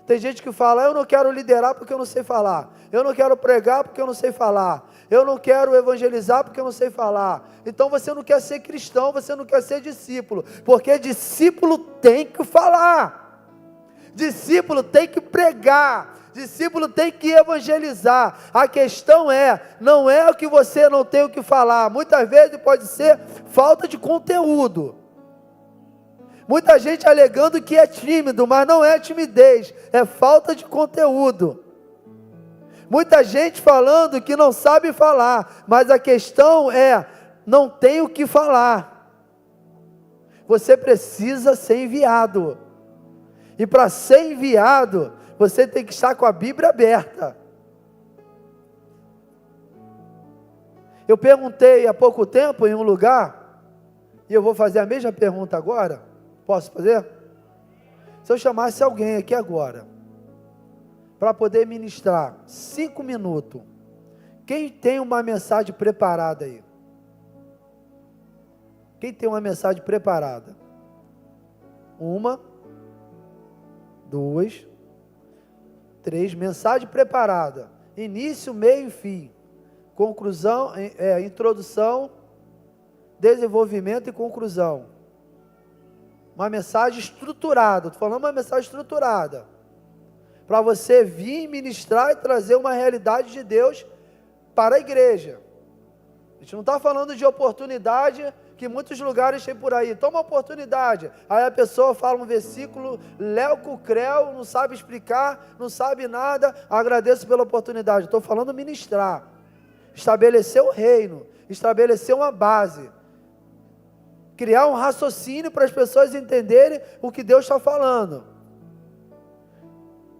[SPEAKER 1] Tem gente que fala, eu não quero liderar porque eu não sei falar. Eu não quero pregar porque eu não sei falar. Eu não quero evangelizar porque eu não sei falar. Então você não quer ser cristão, você não quer ser discípulo. Porque discípulo tem que falar. Discípulo tem que pregar. Discípulo tem que evangelizar. A questão não é o que você não tem o que falar. Muitas vezes pode ser falta de conteúdo. Muita gente alegando que é tímido, mas não é timidez, é falta de conteúdo. Muita gente falando que não sabe falar, mas a questão não tem o que falar. Você precisa ser enviado. E para ser enviado, você tem que estar com a Bíblia aberta. Eu perguntei há pouco tempo em um lugar, e eu vou fazer a mesma pergunta agora. Posso fazer? Se eu chamasse alguém aqui agora, para poder ministrar 5 minutos, quem tem uma mensagem preparada aí? Quem tem uma mensagem preparada? 1, 2, 3, mensagem preparada, início, meio e fim, conclusão, introdução, desenvolvimento e conclusão. Uma mensagem estruturada, estou falando uma mensagem estruturada, para você vir ministrar e trazer uma realidade de Deus para a igreja. A gente não está falando de oportunidade que muitos lugares tem por aí. Toma oportunidade. Aí a pessoa fala um versículo, léu, creu, não sabe explicar, não sabe nada. Agradeço pela oportunidade. Estou falando ministrar. Estabelecer o reino. Estabelecer uma base. Criar um raciocínio para as pessoas entenderem o que Deus está falando.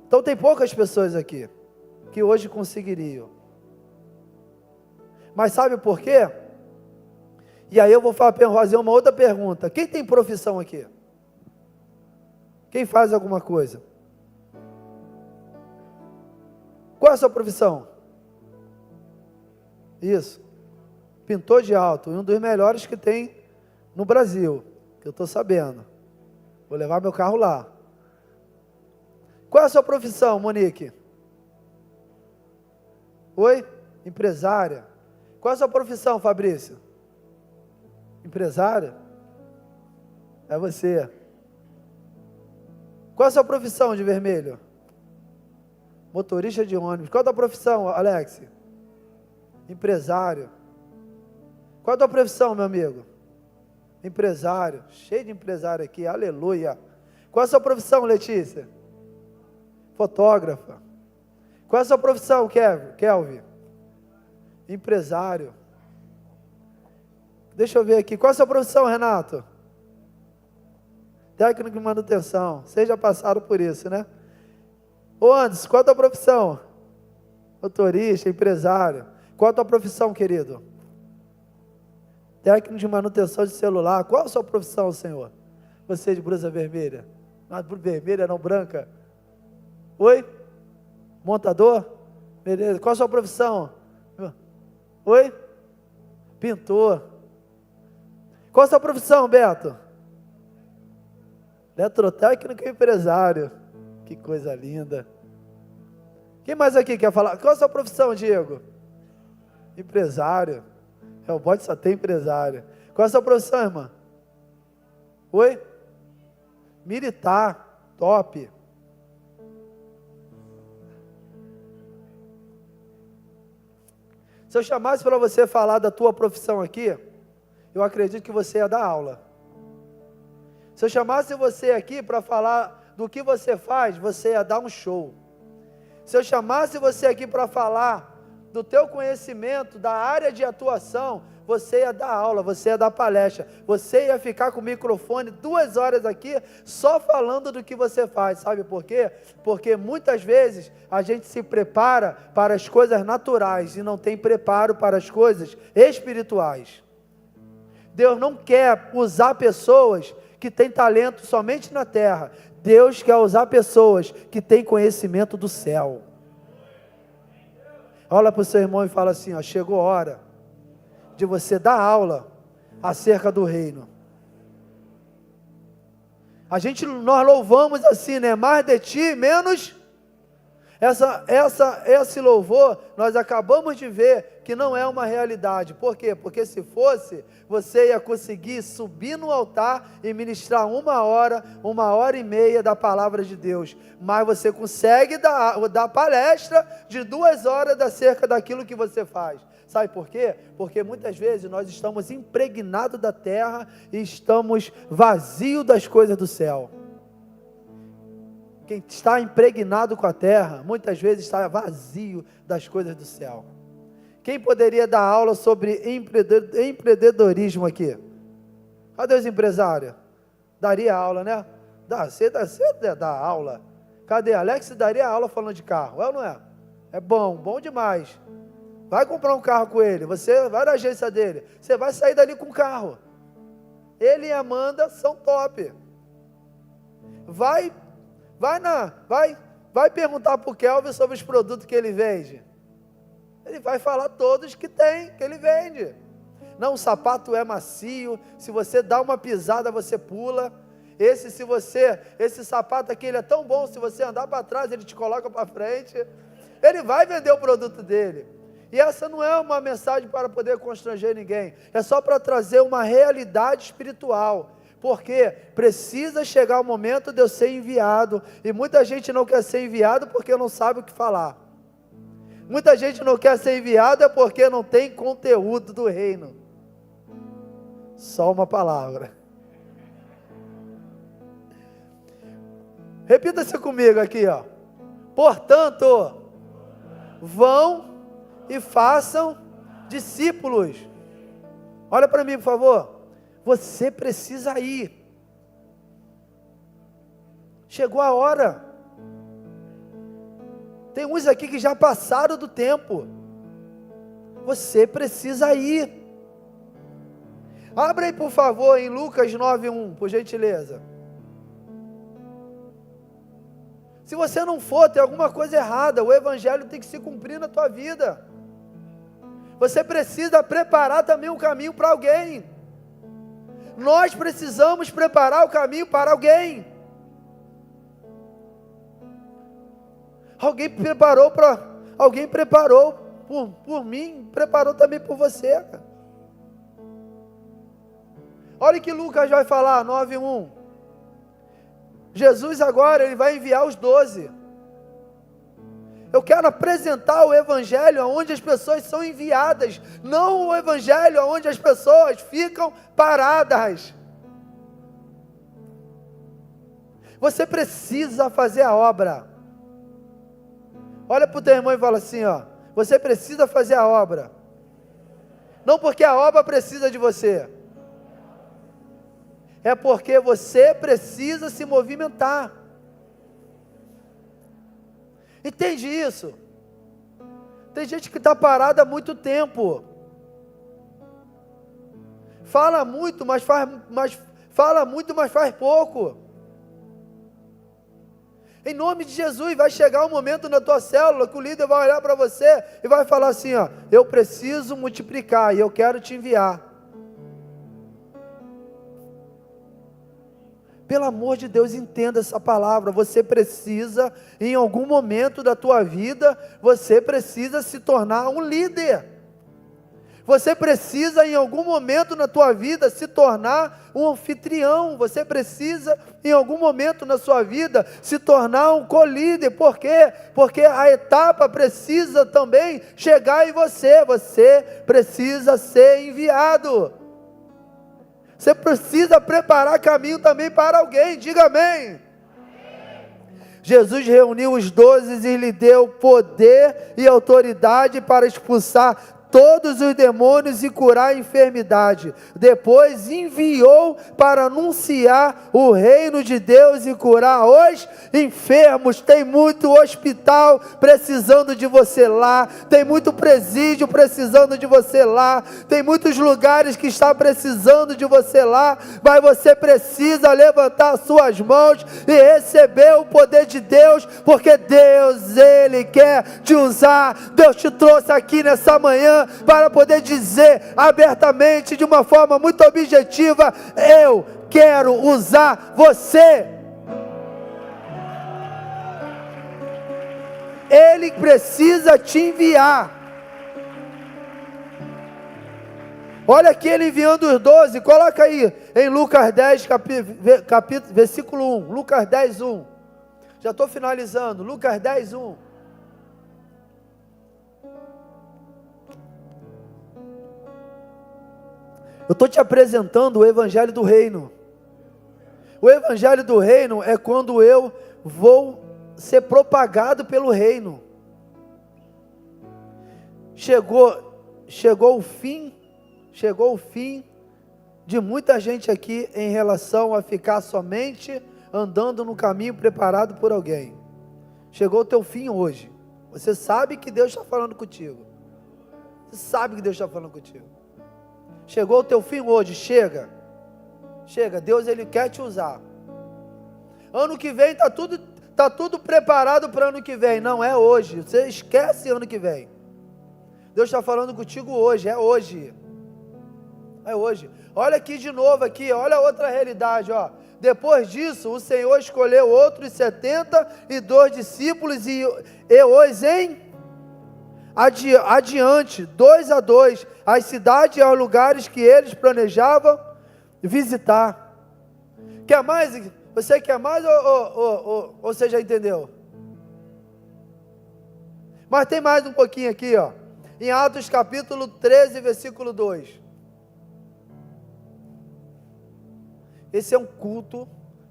[SPEAKER 1] Então tem poucas pessoas aqui que hoje conseguiriam. Mas sabe por quê? E aí eu vou fazer uma outra pergunta. Quem tem profissão aqui? Quem faz alguma coisa? Qual é a sua profissão? Isso. Pintor de alto, um dos melhores que tem no Brasil, que eu estou sabendo. Vou levar meu carro lá. Qual é a sua profissão, Monique? Oi? Empresária. Qual é a sua profissão, Fabrício? Empresária? É você. Qual é a sua profissão de vermelho? Motorista de ônibus. Qual é a tua profissão, Alex? Empresário. Qual é a tua profissão, meu amigo? Empresário. Cheio de empresário aqui, aleluia. Qual é a sua profissão, Letícia? Fotógrafa. Qual é a sua profissão, Kelvin? Empresário. Deixa eu ver aqui. Qual é a sua profissão, Renato? Técnico de manutenção. Vocês já passaram por isso, né? Ô Anderson, qual é a tua profissão? Motorista, empresário. Qual é a tua profissão, querido? Técnico de manutenção de celular. Qual é a sua profissão, senhor? Você de blusa vermelha. Não, vermelha não, branca. Oi? Montador? Beleza. Qual a sua profissão? Oi? Pintor. Qual a sua profissão, Beto? Eletrotécnico e empresário. Que coisa linda. Quem mais aqui quer falar? Qual a sua profissão, Diego? Empresário. O bote só tem empresário. Qual a sua profissão, irmã? Oi? Militar. Top. Se eu chamasse para você falar da tua profissão aqui, eu acredito que você ia dar aula. Se eu chamasse você aqui para falar do que você faz, você ia dar um show. Se eu chamasse você aqui para falar do teu conhecimento, da área de atuação, você ia dar aula, você ia dar palestra, você ia ficar com o microfone 2 horas aqui, só falando do que você faz, sabe por quê? Porque muitas vezes a gente se prepara para as coisas naturais e não tem preparo para as coisas espirituais. Deus não quer usar pessoas que têm talento somente na terra, Deus quer usar pessoas que têm conhecimento do céu. Olha para o seu irmão e fala assim, ó, chegou a hora de você dar aula acerca do reino. Nós louvamos assim, né? Mais de ti, menos. Esse louvor, nós acabamos de ver que não é uma realidade. Por quê? Porque se fosse, você ia conseguir subir no altar e ministrar 1h30 da palavra de Deus. Mas você consegue dar palestra de 2 horas acerca daquilo que você faz. Sabe por quê? Porque muitas vezes nós estamos impregnados da terra e estamos vazios das coisas do céu. Quem está impregnado com a terra, muitas vezes está vazio das coisas do céu. Quem poderia dar aula sobre empreendedorismo aqui? Cadê os empresários? Daria aula, né? Você dá aula. Cadê? Alex daria aula falando de carro, é ou não é? É bom demais. Vai comprar um carro com ele, você vai na agência dele, você vai sair dali com um carro. Ele e a Amanda são top. Vai perguntar para o Kelvin sobre os produtos que ele vende. Ele vai falar todos que ele vende. Não, o sapato é macio, se você dá uma pisada, você pula. Esse sapato aqui, ele é tão bom, se você andar para trás, ele te coloca para frente. Ele vai vender o produto dele. E essa não é uma mensagem para poder constranger ninguém, é só para trazer uma realidade espiritual, porque precisa chegar o momento de eu ser enviado, e muita gente não quer ser enviado porque não sabe o que falar. Muita gente não quer ser enviada porque não tem conteúdo do reino. Só uma palavra. Repita-se comigo aqui, ó. Portanto, vão e façam discípulos. Olha para mim, por favor. Você precisa ir. Chegou a hora. Tem uns aqui que já passaram do tempo. Você precisa ir. Abra aí, por favor, em Lucas 9:1, por gentileza. Se você não for, tem alguma coisa errada. O evangelho tem que se cumprir na tua vida. Você precisa preparar também um caminho para alguém. Nós precisamos preparar o caminho para alguém. Alguém preparou por mim, preparou também por você, cara. Olha o que Lucas vai falar, 9:1. Jesus agora, ele vai enviar os 12. Eu quero apresentar o evangelho onde as pessoas são enviadas, não o evangelho onde as pessoas ficam paradas. Você precisa fazer a obra. Olha para o teu irmão e fala assim, ó, você precisa fazer a obra. Não porque a obra precisa de você. É porque você precisa se movimentar. Entende isso? Tem gente que está parada há muito tempo. Fala muito, mas faz pouco. Em nome de Jesus, vai chegar um momento na tua célula que o líder vai olhar para você e vai falar assim, ó, eu preciso multiplicar e eu quero te enviar. Pelo amor de Deus, entenda essa palavra. Você precisa, em algum momento da tua vida, você precisa se tornar um líder. Você precisa, em algum momento na tua vida, se tornar um anfitrião. Você precisa, em algum momento na sua vida, se tornar um co-líder. Por quê? Porque a etapa precisa também chegar em você. Você precisa ser enviado. Você precisa preparar caminho também para alguém. Diga amém. Jesus reuniu os 12 e lhe deu poder e autoridade para expulsar todos os demônios e curar a enfermidade. Depois enviou para anunciar o reino de Deus e curar os enfermos. Tem muito hospital precisando de você lá, tem muito presídio precisando de você lá, tem muitos lugares que está precisando de você lá, mas você precisa levantar suas mãos e receber o poder de Deus, porque Deus, Ele quer te usar. Deus te trouxe aqui nessa manhã para poder dizer abertamente, de uma forma muito objetiva, eu quero usar você. Ele precisa te enviar. Olha aqui ele enviando os 12, coloca aí em Lucas 10, versículo 1, Lucas 10, 1. Já estou finalizando, Lucas 10, 1. Eu estou te apresentando o Evangelho do Reino. O Evangelho do Reino é quando eu vou ser propagado pelo Reino. Chegou o fim de muita gente aqui em relação a ficar somente andando no caminho preparado por alguém. Chegou o teu fim hoje. Você sabe que Deus está falando contigo. Você sabe que Deus está falando contigo. Chegou o teu fim hoje, chega, Deus ele quer te usar. Ano que vem está tudo preparado para ano que vem, não é hoje, você esquece ano que vem. Deus está falando contigo hoje, é hoje. Olha aqui de novo, olha outra realidade, ó. Depois disso, o Senhor escolheu outros 72 discípulos e os adiante, 2 a 2, as cidades e aos lugares que eles planejavam visitar. Quer mais? Você quer mais ou você já entendeu? Mas tem mais um pouquinho aqui, ó. Em Atos capítulo 13, versículo 2. Esse é um culto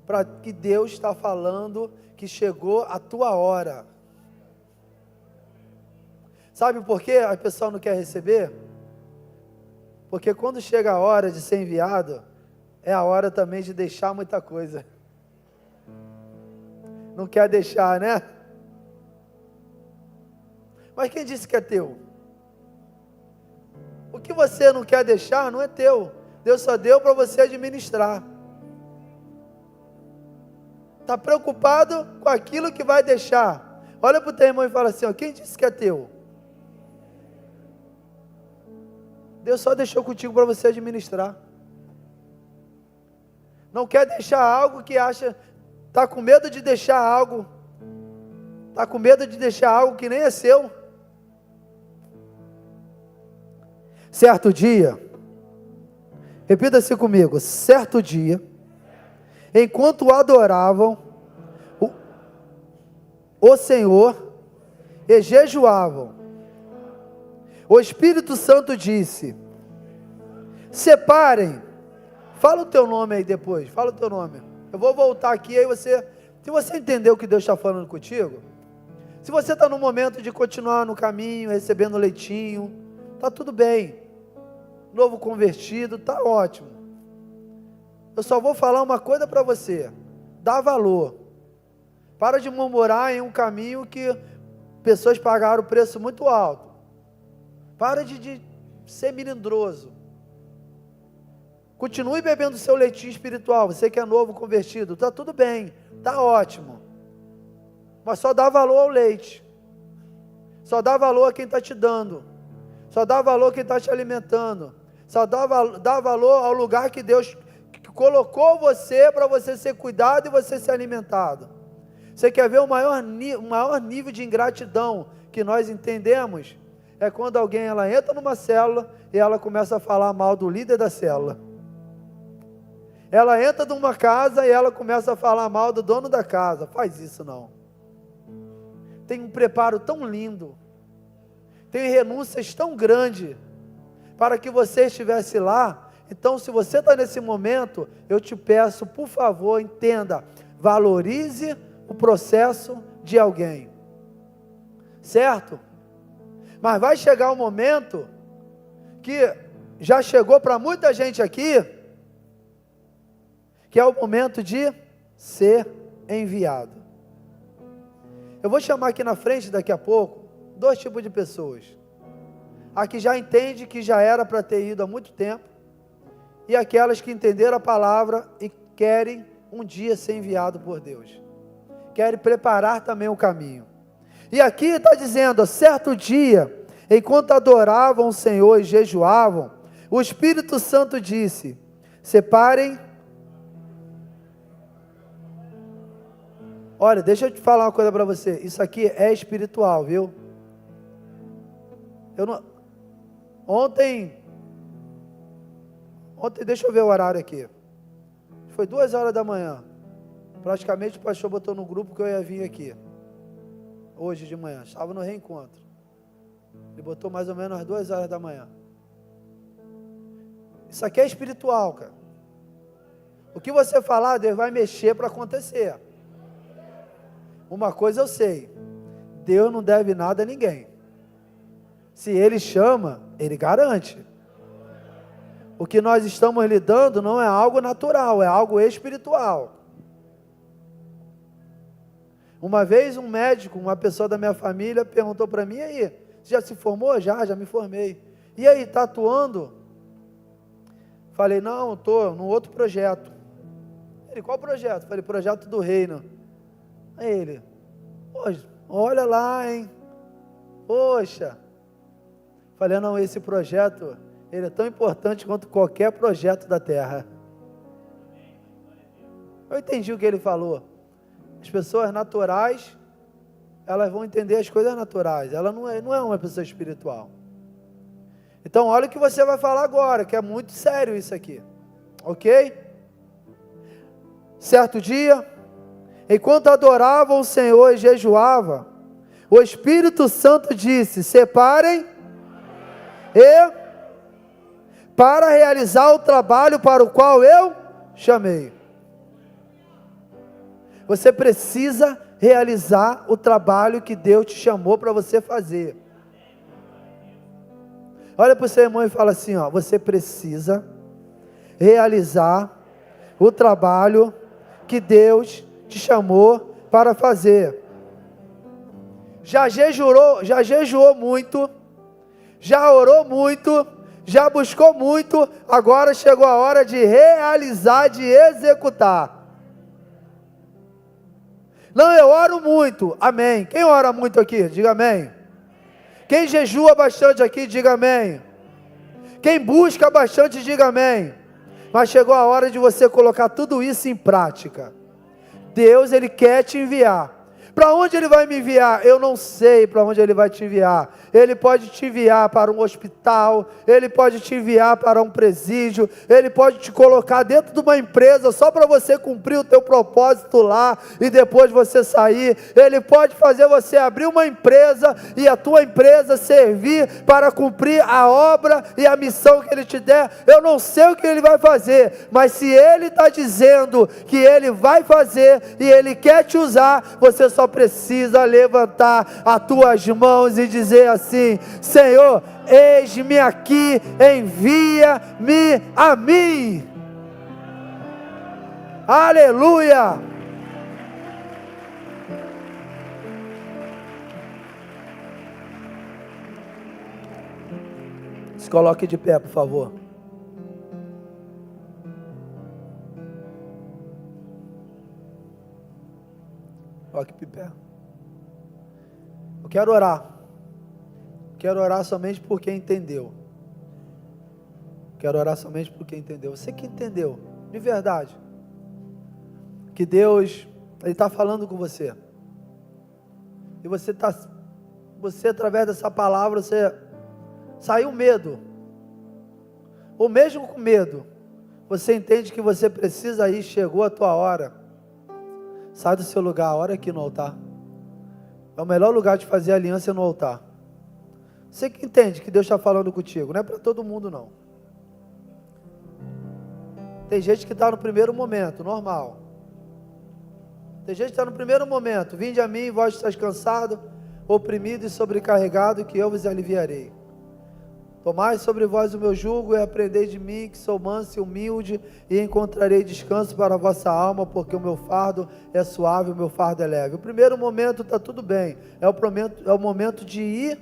[SPEAKER 1] para que Deus está falando que chegou a tua hora. Sabe por quê a pessoa não quer receber? Porque quando chega a hora de ser enviado, é a hora também de deixar muita coisa. Não quer deixar, né? Mas quem disse que é teu? O que você não quer deixar não é teu. Deus só deu para você administrar. Está preocupado com aquilo que vai deixar. Olha para o teu irmão e fala assim, ó, quem disse que é teu? Deus só deixou contigo para você administrar. Não quer deixar algo que acha, está com medo de deixar algo, está com medo de deixar algo que nem é seu. Certo dia, repita-se comigo, certo dia, enquanto adoravam o Senhor e jejuavam, o Espírito Santo disse, separem, fala o teu nome aí depois, fala o teu nome, eu vou voltar aqui, aí você, se você entendeu o que Deus está falando contigo, se você está no momento de continuar no caminho, recebendo leitinho, está tudo bem, novo convertido, está ótimo, eu só vou falar uma coisa para você, dá valor, para de murmurar em um caminho que pessoas pagaram o preço muito alto, para de ser melindroso, continue bebendo seu leitinho espiritual, você que é novo convertido, está tudo bem, está ótimo, mas só dá valor ao leite, só dá valor a quem está te dando, só dá valor a quem está te alimentando, só dá valor ao lugar que Deus colocou você para você ser cuidado e você ser alimentado. Você quer ver o maior nível de ingratidão que nós entendemos? É quando alguém ela entra numa célula e ela começa a falar mal do líder da célula. Ela entra numa casa e ela começa a falar mal do dono da casa. Faz isso não. Tem um preparo tão lindo, tem renúncias tão grandes para que você estivesse lá. Então, se você está nesse momento, eu te peço, por favor, entenda, valorize o processo de alguém, certo? Mas vai chegar um momento, que já chegou para muita gente aqui, que é o momento de ser enviado. Eu vou chamar aqui na frente daqui a pouco, 2 tipos de pessoas. A que já entende que já era para ter ido há muito tempo, e aquelas que entenderam a palavra e querem um dia ser enviado por Deus. Querem preparar também o caminho. E aqui está dizendo, certo dia, enquanto adoravam o Senhor e jejuavam, o Espírito Santo disse, separem. Olha, deixa eu te falar uma coisa para você, isso aqui é espiritual, viu? Ontem, deixa eu ver o horário aqui, foi 2h da manhã, praticamente o pastor botou no grupo que eu ia vir aqui, hoje de manhã, estava no reencontro, ele botou mais ou menos às 2h da manhã, isso aqui é espiritual, cara, o que você falar, Deus vai mexer para acontecer. Uma coisa eu sei, Deus não deve nada a ninguém, se Ele chama, Ele garante. O que nós estamos lidando não é algo natural, é algo espiritual. Uma vez um médico, uma pessoa da minha família perguntou para mim, e aí, você já se formou? Já me formei. E aí, está atuando? Falei, não, estou num outro projeto. Ele, qual projeto? Falei, projeto do reino. Aí ele, poxa, olha lá, hein? Poxa. Falei, não, esse projeto, ele é tão importante quanto qualquer projeto da terra. Eu entendi o que ele falou. As pessoas naturais, elas vão entender as coisas naturais. Ela não é uma pessoa espiritual. Então, olha o que você vai falar agora, que é muito sério isso aqui. Ok? Certo dia, enquanto adoravam o Senhor e jejuava, o Espírito Santo disse: separem e para realizar o trabalho para o qual eu chamei. Você precisa realizar o trabalho que Deus te chamou para você fazer. Olha para o seu irmão e fala assim, ó: você precisa realizar o trabalho que Deus te chamou para fazer. Já jejuou muito, já orou muito, já buscou muito, agora chegou a hora de realizar, de executar. Não, eu oro muito, amém. Quem ora muito aqui? Diga amém. Quem jejua bastante aqui, diga amém. Quem busca bastante, diga amém. Mas chegou a hora de você colocar tudo isso em prática. Deus, Ele quer te enviar. Para onde Ele vai me enviar? Eu não sei para onde Ele vai te enviar. Ele pode te enviar para um hospital, Ele pode te enviar para um presídio, Ele pode te colocar dentro de uma empresa só para você cumprir o teu propósito lá e depois você sair. Ele pode fazer você abrir uma empresa e a tua empresa servir para cumprir a obra e a missão que Ele te der. Eu não sei o que Ele vai fazer, mas se Ele está dizendo que Ele vai fazer e Ele quer te usar, você só precisa levantar as tuas mãos e dizer assim: Senhor, eis-me aqui, envia-me a mim. Aleluia! Se coloque de pé, por favor. Coloque de pé. Eu quero orar. Quero orar somente por quem entendeu. Quero orar somente por quem entendeu. Você que entendeu, de verdade, que Deus, Ele está falando com você. E você através dessa palavra, você saiu medo. Ou mesmo com medo, você entende que você precisa ir, chegou a tua hora. Sai do seu lugar, ora aqui no altar. É o melhor lugar de fazer aliança no altar. Você que entende que Deus está falando contigo, não é para todo mundo não. Tem gente que está no primeiro momento, normal. Tem gente que está no primeiro momento: vinde a mim, vós estáis cansado, oprimido e sobrecarregado, que eu vos aliviarei. Tomai sobre vós o meu jugo e aprendei de mim, que sou manso e humilde, e encontrarei descanso para a vossa alma, porque o meu fardo é suave, o meu fardo é leve. O primeiro momento está tudo bem, é o momento de ir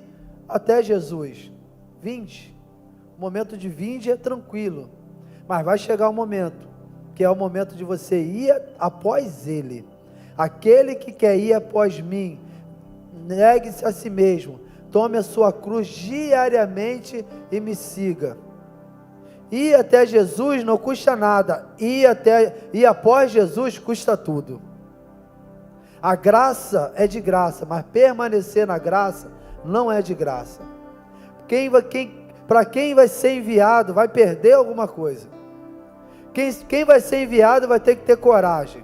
[SPEAKER 1] até Jesus. Vinde. O momento de vinde é tranquilo, mas vai chegar um momento, que é o momento de você ir após Ele. Aquele que quer ir após mim, negue-se a si mesmo, tome a sua cruz diariamente e me siga. Ir até Jesus não custa nada, ir após Jesus custa tudo. A graça é de graça, mas permanecer na graça não é de graça. Para quem vai ser enviado vai perder alguma coisa. Quem vai ser enviado vai ter que ter coragem.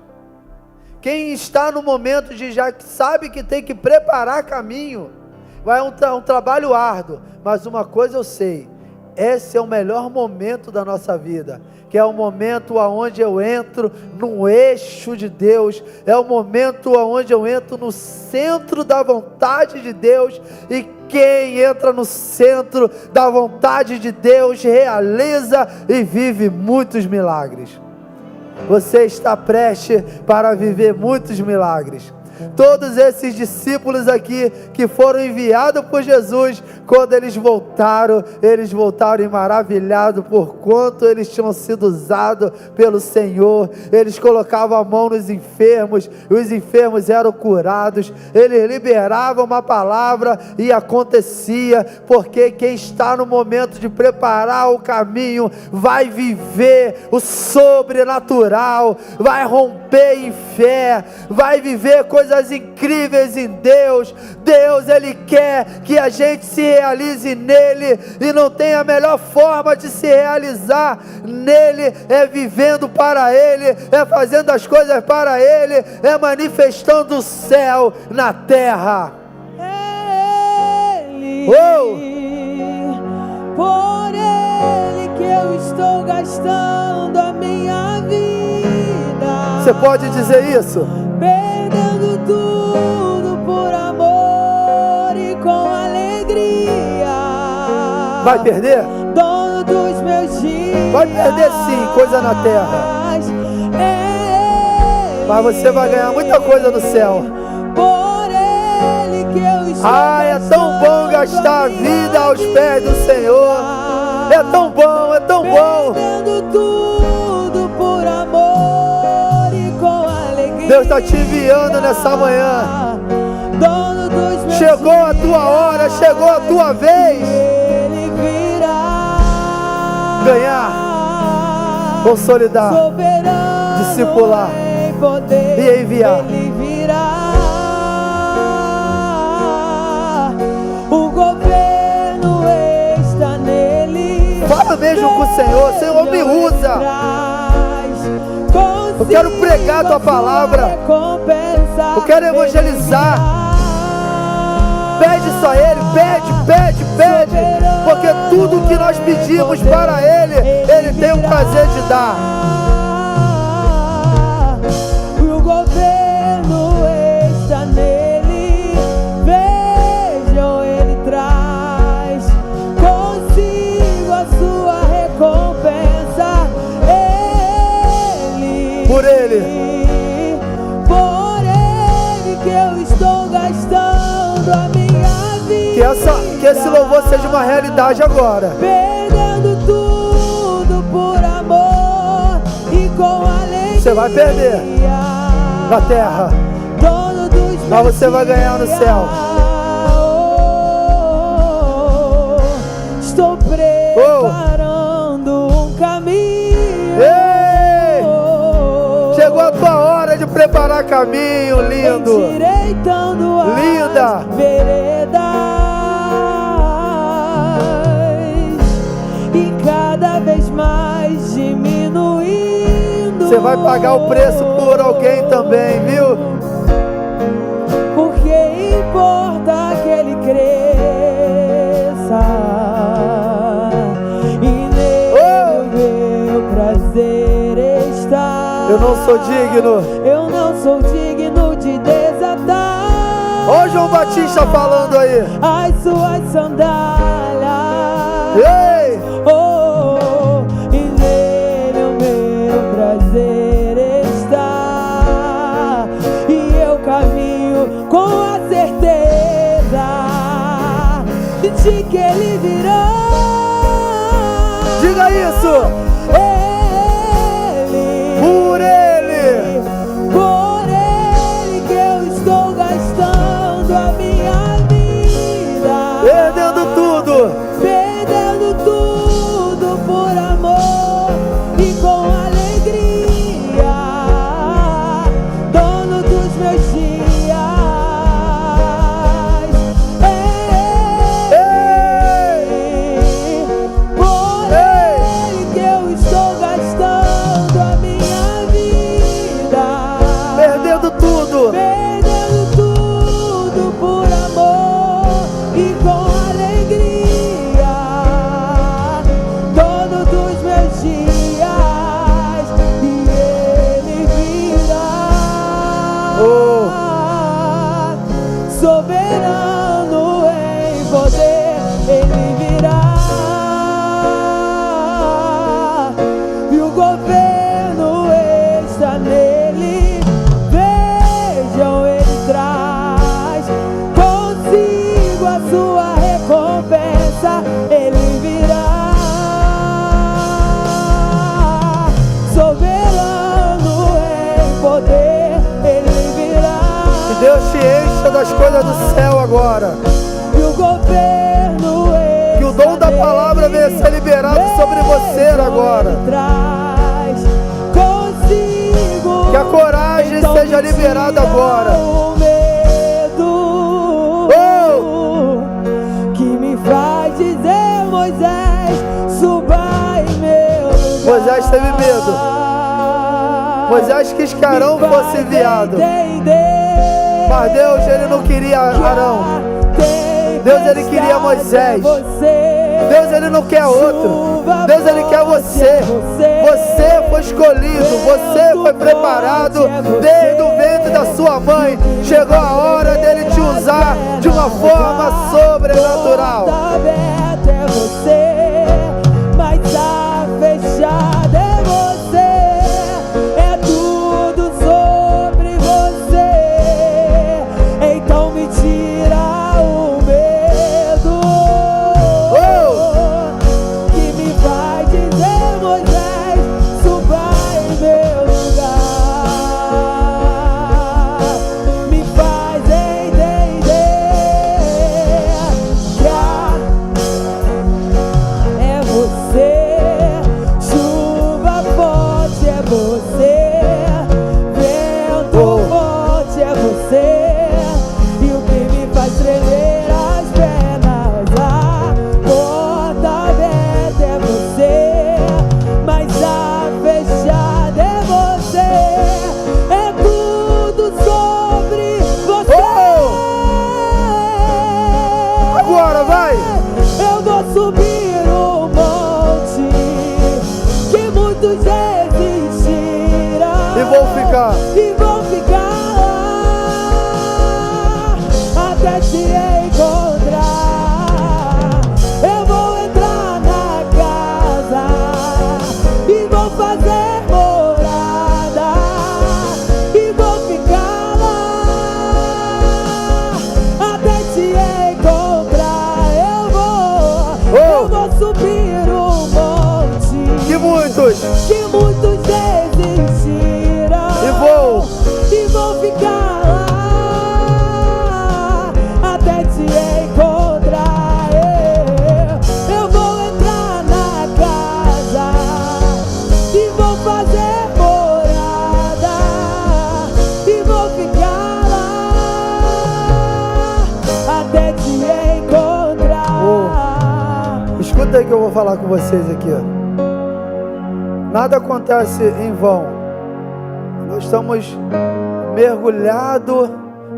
[SPEAKER 1] Quem está no momento de já sabe que tem que preparar caminho, vai um trabalho árduo, mas uma coisa eu sei: esse é o melhor momento da nossa vida, que é o momento onde eu entro no eixo de Deus, é o momento onde eu entro no centro da vontade de Deus, e quem entra no centro da vontade de Deus realiza e vive muitos milagres. Você está prestes para viver muitos milagres. Todos esses discípulos aqui que foram enviados por Jesus, quando eles voltaram maravilhados por quanto eles tinham sido usados pelo Senhor. Eles colocavam a mão nos enfermos, os enfermos eram curados, eles liberavam uma palavra e acontecia, porque quem está no momento de preparar o caminho vai viver o sobrenatural, vai romper em fé, vai viver coisas incríveis em Deus. Deus, Ele quer que a gente se realize nele, e não tem a melhor forma de se realizar nele, é vivendo para Ele, é fazendo as coisas para Ele, é manifestando o céu na terra.
[SPEAKER 2] Por Ele que eu estou gastando a minha vida.
[SPEAKER 1] Você pode dizer isso?
[SPEAKER 2] Perdendo tudo por amor e com alegria.
[SPEAKER 1] Vai perder?
[SPEAKER 2] Dono dos meus dias.
[SPEAKER 1] Vai perder sim, coisa na terra. Mas você vai ganhar muita coisa no céu.
[SPEAKER 2] Por Ele que eu estou
[SPEAKER 1] é tão bom gastar a vida aos pés do Senhor. É tão bom, é tão bom.
[SPEAKER 2] Perdendo tudo por amor e com alegria.
[SPEAKER 1] Deus está te enviando nessa manhã.
[SPEAKER 2] Dono dos meus
[SPEAKER 1] chegou a tua hora, chegou a tua vez.
[SPEAKER 2] Ele virá.
[SPEAKER 1] Ganhar, consolidar, discipular
[SPEAKER 2] poder,
[SPEAKER 1] e enviar.
[SPEAKER 2] Ele virá. O governo está nele.
[SPEAKER 1] Fala mesmo com o Senhor. Senhor, me usa. Eu quero pregar a tua palavra. Eu quero evangelizar. Pede só Ele, pede. Porque tudo que nós pedimos para Ele, Ele tem o prazer de dar.
[SPEAKER 2] O governo está nele. Vejam, Ele traz consigo a sua recompensa.
[SPEAKER 1] Por Ele
[SPEAKER 2] que eu estou gastando a minha vida.
[SPEAKER 1] Que esse louvor seja uma realidade agora.
[SPEAKER 2] Perdendo tudo por amor e com alegria.
[SPEAKER 1] Você vai perder na terra, mas você vai ganhar no céu.
[SPEAKER 2] Estou preparando um caminho.
[SPEAKER 1] Ei! Chegou a tua hora de preparar caminho, lindo.
[SPEAKER 2] Endireitando
[SPEAKER 1] linda.
[SPEAKER 2] As veredas e cada vez mais diminuindo.
[SPEAKER 1] Você vai pagar o preço por alguém também, viu?
[SPEAKER 2] Porque importa que ele cresça e nele o meu prazer está.
[SPEAKER 1] Eu não sou digno.
[SPEAKER 2] Eu não sou digno de desatar.
[SPEAKER 1] Ó João Batista falando aí.
[SPEAKER 2] As suas sandálias.
[SPEAKER 1] Ei!
[SPEAKER 2] E nele o meu prazer está. E eu caminho com a certeza de que ele virá.
[SPEAKER 1] Diga isso! Por Ele
[SPEAKER 2] que eu estou gastando a minha vida.
[SPEAKER 1] Perdendo tudo
[SPEAKER 2] por amor e com alegria. Dono dos meus dias. Por Ele que eu estou gastando a minha vida.
[SPEAKER 1] Perdendo tudo
[SPEAKER 2] por amor e com alegria. Dono dos meus dias e Ele virá. Soberano em poder, Ele virá. E o governo está nele. Vejam, Ele traz consigo a sua recompensa. Ele virá. Soberano em poder, Ele virá.
[SPEAKER 1] Que Deus te encha das coisas do céu agora.
[SPEAKER 2] E o governo
[SPEAKER 1] Que o dom da palavra venha ser liberado sobre você agora.
[SPEAKER 2] traz consigo.
[SPEAKER 1] Que a coragem seja liberada agora.
[SPEAKER 2] O medo que me faz dizer, Moisés, suba em meu lugar.
[SPEAKER 1] Moisés teve medo. Moisés quis que Arão fosse enviado. Mas Deus, Ele não queria Arão. Deus, Ele queria Moisés. Deus, Ele não quer outro. Deus, Ele quer você. Você foi escolhido, você foi preparado desde o ventre da sua mãe. Chegou a hora dele te usar de uma forma sobrenatural.
[SPEAKER 2] A porta aberta é você, mas a fechada é você. É tudo sobre você. Então me tira o medo que me vai dizer: Moisés, suba em meu lugar. Me faz entender que é você. Chuva forte é você, vento forte é você, e o que me faz tremer as pernas. A porta aberta é você, mas a fechada é você. É tudo sobre você.
[SPEAKER 1] Agora vai!
[SPEAKER 2] Eu vou subir o monte que muitos desistiram
[SPEAKER 1] E vou ficar.
[SPEAKER 2] Até te encontrar. Eu vou entrar na casa e vou fazer morada e vou ficar lá até te encontrar. Eu vou subir o monte
[SPEAKER 1] Que muitos!
[SPEAKER 2] que muitos desistiram e vou ficar lá até te encontrar. Eu vou entrar na casa e vou fazer morada e vou ficar lá até te encontrar.
[SPEAKER 1] Escuta aí que eu vou falar com vocês aqui, ó. Nada acontece em vão. Nós estamos mergulhados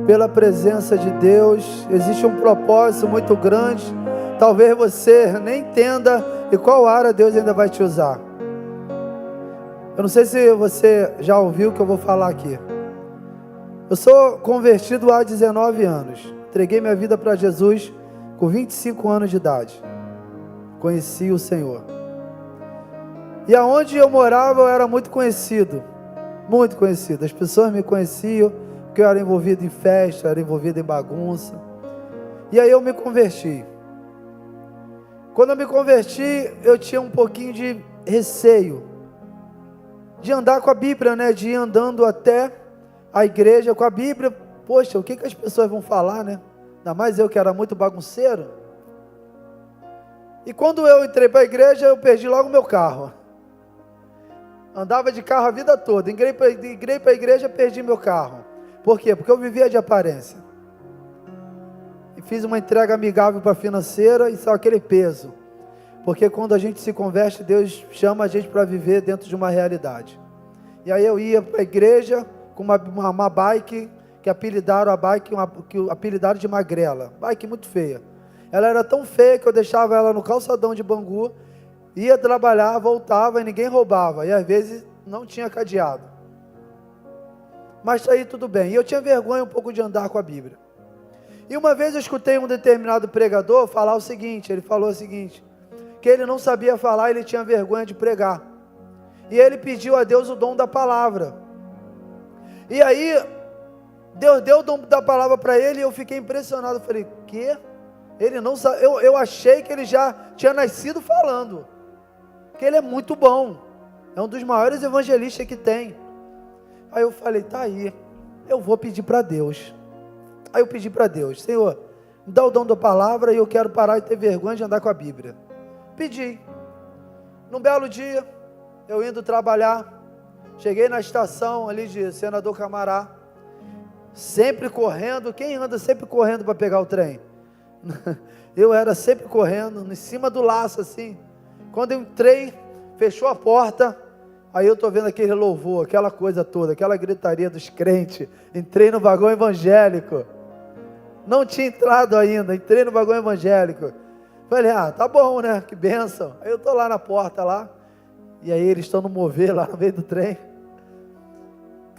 [SPEAKER 1] pela presença de Deus. Existe um propósito muito grande. Talvez você nem entenda em qual área Deus ainda vai te usar. Eu não sei se você já ouviu o que eu vou falar aqui. Eu sou convertido há 19 anos. Entreguei minha vida para Jesus com 25 anos de idade. Conheci o Senhor. E aonde eu morava eu era muito conhecido. Muito conhecido. As pessoas me conheciam porque eu era envolvido em festa, era envolvido em bagunça. E aí eu me converti. Quando eu me converti, eu tinha um pouquinho de receio de andar com a Bíblia, né? De ir andando até a igreja com a Bíblia. Poxa, o que as pessoas vão falar, né? Ainda mais eu que era muito bagunceiro. E quando eu entrei para a igreja, eu perdi logo meu carro. Andava de carro a vida toda. Entrei para a igreja, perdi meu carro. Por quê? Porque eu vivia de aparência. E fiz uma entrega amigável para a financeira e só aquele peso. Porque quando a gente se converte, Deus chama a gente para viver dentro de uma realidade. E aí eu ia para a igreja com uma bike, que apelidaram a bike, que apelidaram de magrela. Bike muito feia. Ela era tão feia que eu deixava ela no calçadão de Bangu, ia trabalhar, voltava e ninguém roubava. E às vezes não tinha cadeado. Mas aí tudo bem. E eu tinha vergonha um pouco de andar com a Bíblia. E uma vez eu escutei um determinado pregador falar o seguinte, ele falou o seguinte, que ele não sabia falar, ele tinha vergonha de pregar. E ele pediu a Deus o dom da palavra. E aí, Deus deu o dom da palavra para ele e eu fiquei impressionado. Eu falei, quê? Ele não sabe, eu achei que ele já tinha nascido falando. Que ele é muito bom. É um dos maiores evangelistas que tem. Aí eu falei, tá aí, eu vou pedir para Deus. Aí eu pedi para Deus, Senhor, me dá o dom da palavra e eu quero parar de ter vergonha de andar com a Bíblia. Pedi. Num belo dia, eu indo trabalhar, cheguei na estação ali de Senador Camará, sempre correndo. Quem anda sempre correndo para pegar o trem? Eu era sempre correndo, em cima do laço assim. Quando eu entrei, fechou a porta, aí eu estou vendo aquele louvor, aquela coisa toda, aquela gritaria dos crentes. Entrei no vagão evangélico. Não tinha entrado ainda, entrei no vagão evangélico. Falei, tá bom, né? Que bênção. Aí eu tô lá na porta lá, e aí eles estão no mover lá no meio do trem.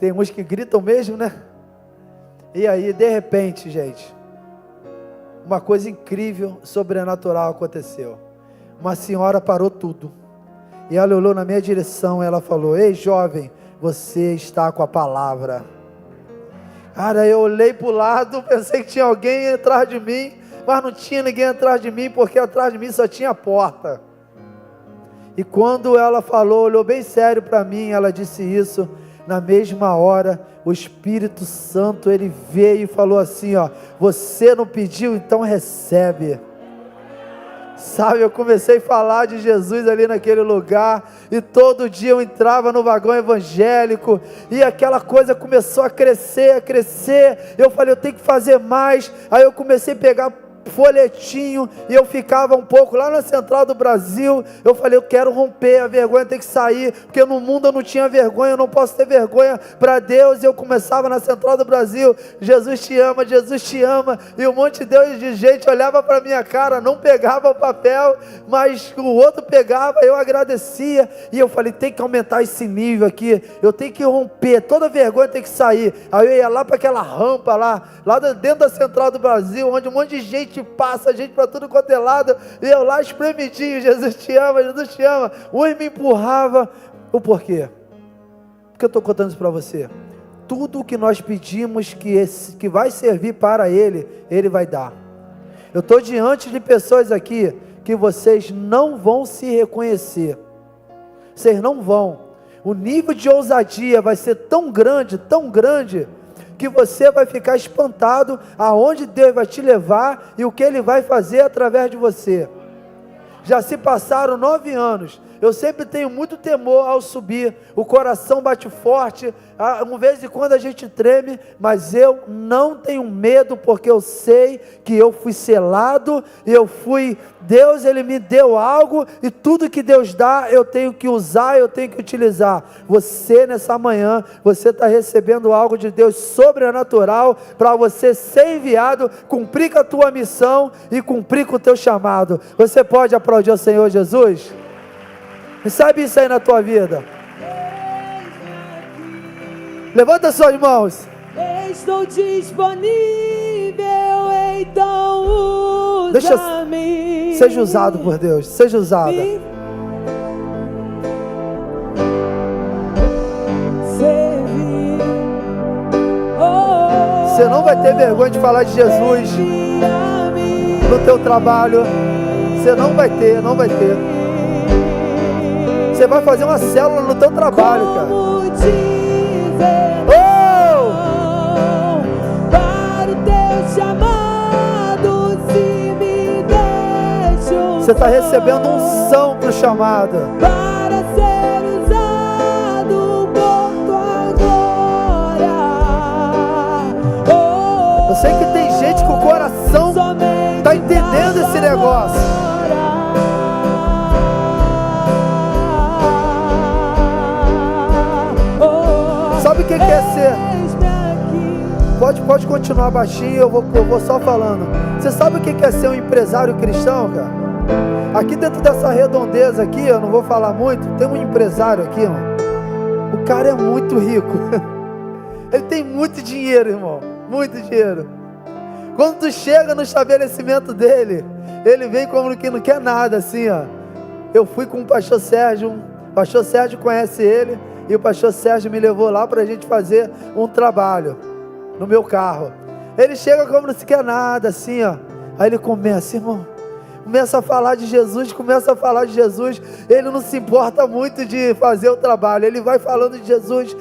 [SPEAKER 1] Tem uns que gritam mesmo, né? E aí, de repente, gente, uma coisa incrível, sobrenatural aconteceu. Uma senhora parou tudo. E ela olhou na minha direção e ela falou, ei jovem, você está com a palavra. Cara, eu olhei para o lado, pensei que tinha alguém atrás de mim, mas não tinha ninguém atrás de mim, porque atrás de mim só tinha a porta. E quando ela falou, olhou bem sério para mim, ela disse isso, na mesma hora, o Espírito Santo, ele veio e falou assim, você não pediu, então recebe. Sabe, eu comecei a falar de Jesus ali naquele lugar, e todo dia eu entrava no vagão evangélico, e aquela coisa começou a crescer, eu falei, eu tenho que fazer mais, aí eu comecei a pegar folhetinho, e eu ficava um pouco lá na Central do Brasil, eu falei, eu quero romper, a vergonha tem que sair, porque no mundo eu não tinha vergonha, eu não posso ter vergonha para Deus, e eu começava na Central do Brasil, Jesus te ama, e um monte de gente olhava para minha cara, não pegava o papel, mas o outro pegava, eu agradecia, e eu falei, tem que aumentar esse nível aqui, eu tenho que romper, toda vergonha tem que sair, aí eu ia lá para aquela rampa lá dentro da Central do Brasil, onde um monte de gente passa, gente para tudo quanto é lado, e eu lá espremidinho, Jesus te ama, uns me empurrava, o porquê? Porque eu estou contando isso para você, tudo o que nós pedimos que vai servir para Ele, Ele vai dar. Eu estou diante de pessoas aqui, que vocês não vão se reconhecer, vocês não vão, o nível de ousadia vai ser tão grande, que você vai ficar espantado aonde Deus vai te levar e o que Ele vai fazer através de você. Já se passaram 9 anos, eu sempre tenho muito temor ao subir, o coração bate forte, uma vez em quando a gente treme, mas eu não tenho medo, porque eu sei que eu fui selado, Deus ele me deu algo, e tudo que Deus dá, eu tenho que usar, eu tenho que utilizar. Você nessa manhã, você está recebendo algo de Deus sobrenatural, para você ser enviado, cumprir com a tua missão, e cumprir com o teu chamado. Você pode aplaudir o Senhor Jesus? Recebe isso aí na tua vida. Levanta suas mãos.
[SPEAKER 2] Estou disponível, então usa-me.
[SPEAKER 1] Seja usado por Deus, seja usada. Você não vai ter vergonha de falar de Jesus no teu trabalho. Você não vai ter. Você vai fazer uma célula no teu trabalho, cara.
[SPEAKER 2] Para o teu chamado, se me deixo.
[SPEAKER 1] Você está recebendo unção para o chamado.
[SPEAKER 2] Para ser usado por tua glória.
[SPEAKER 1] Eu sei que tem gente que o coração está entendendo esse negócio. Sabe o que é ser? Pode continuar baixinho, eu vou só falando. Você sabe o que é ser um empresário cristão, cara? Aqui dentro dessa redondeza aqui, eu não vou falar muito, tem um empresário aqui, irmão. O cara é muito rico. Ele tem muito dinheiro, irmão. Muito dinheiro. Quando tu chega no estabelecimento dele, ele vem como que não quer nada, assim, ó. Eu fui com o pastor Sérgio, o pastor Sérgio conhece ele, e o pastor Sérgio me levou lá para a gente fazer um trabalho no meu carro. Ele chega como não se quer nada, assim, ó. Aí ele começa, irmão, começa a falar de Jesus, ele não se importa muito de fazer o trabalho, ele vai falando de Jesus,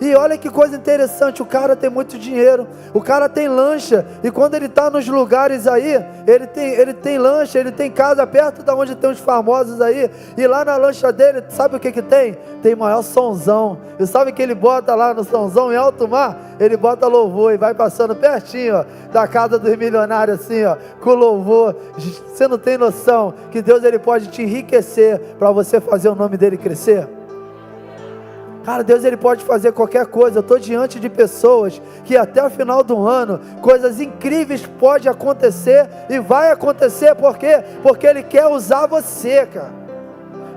[SPEAKER 1] e olha que coisa interessante, o cara tem muito dinheiro, o cara tem lancha, e quando ele está nos lugares aí, ele tem lancha, ele tem casa perto da onde tem os famosos aí, e lá na lancha dele, sabe o que tem? Tem maior sonzão, e sabe que ele bota lá no sonzão em alto mar? Ele bota louvor e vai passando pertinho, ó, da casa dos milionários, assim, ó, com louvor. Você não tem noção que Deus ele pode te enriquecer para você fazer o nome dele crescer? Cara, Deus ele pode fazer qualquer coisa. Eu estou diante de pessoas que até o final do ano, coisas incríveis podem acontecer e vai acontecer, por quê? Porque Ele quer usar você, cara.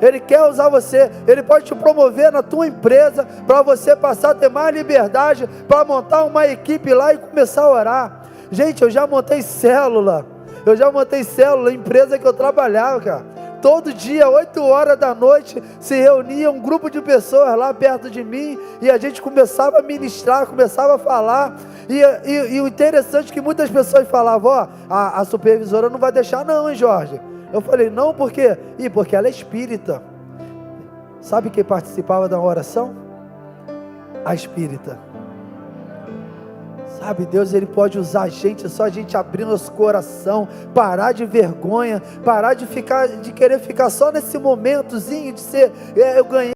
[SPEAKER 1] Ele quer usar você. Ele pode te promover na tua empresa, para você passar a ter mais liberdade, para montar uma equipe lá e começar a orar. Gente, eu já montei célula, empresa que eu trabalhava, cara. Todo dia, 8 horas da noite, se reunia um grupo de pessoas lá perto de mim, e a gente começava a ministrar, começava a falar, e o interessante é que muitas pessoas falavam, ó, a supervisora não vai deixar não, hein, Jorge? Eu falei, não, por quê? Porque ela é espírita. Sabe quem participava da oração? A espírita. Sabe, Deus ele pode usar a gente, é só a gente abrir nosso coração, parar de vergonha, parar de querer ficar só nesse momentozinho de ser, eu ganhei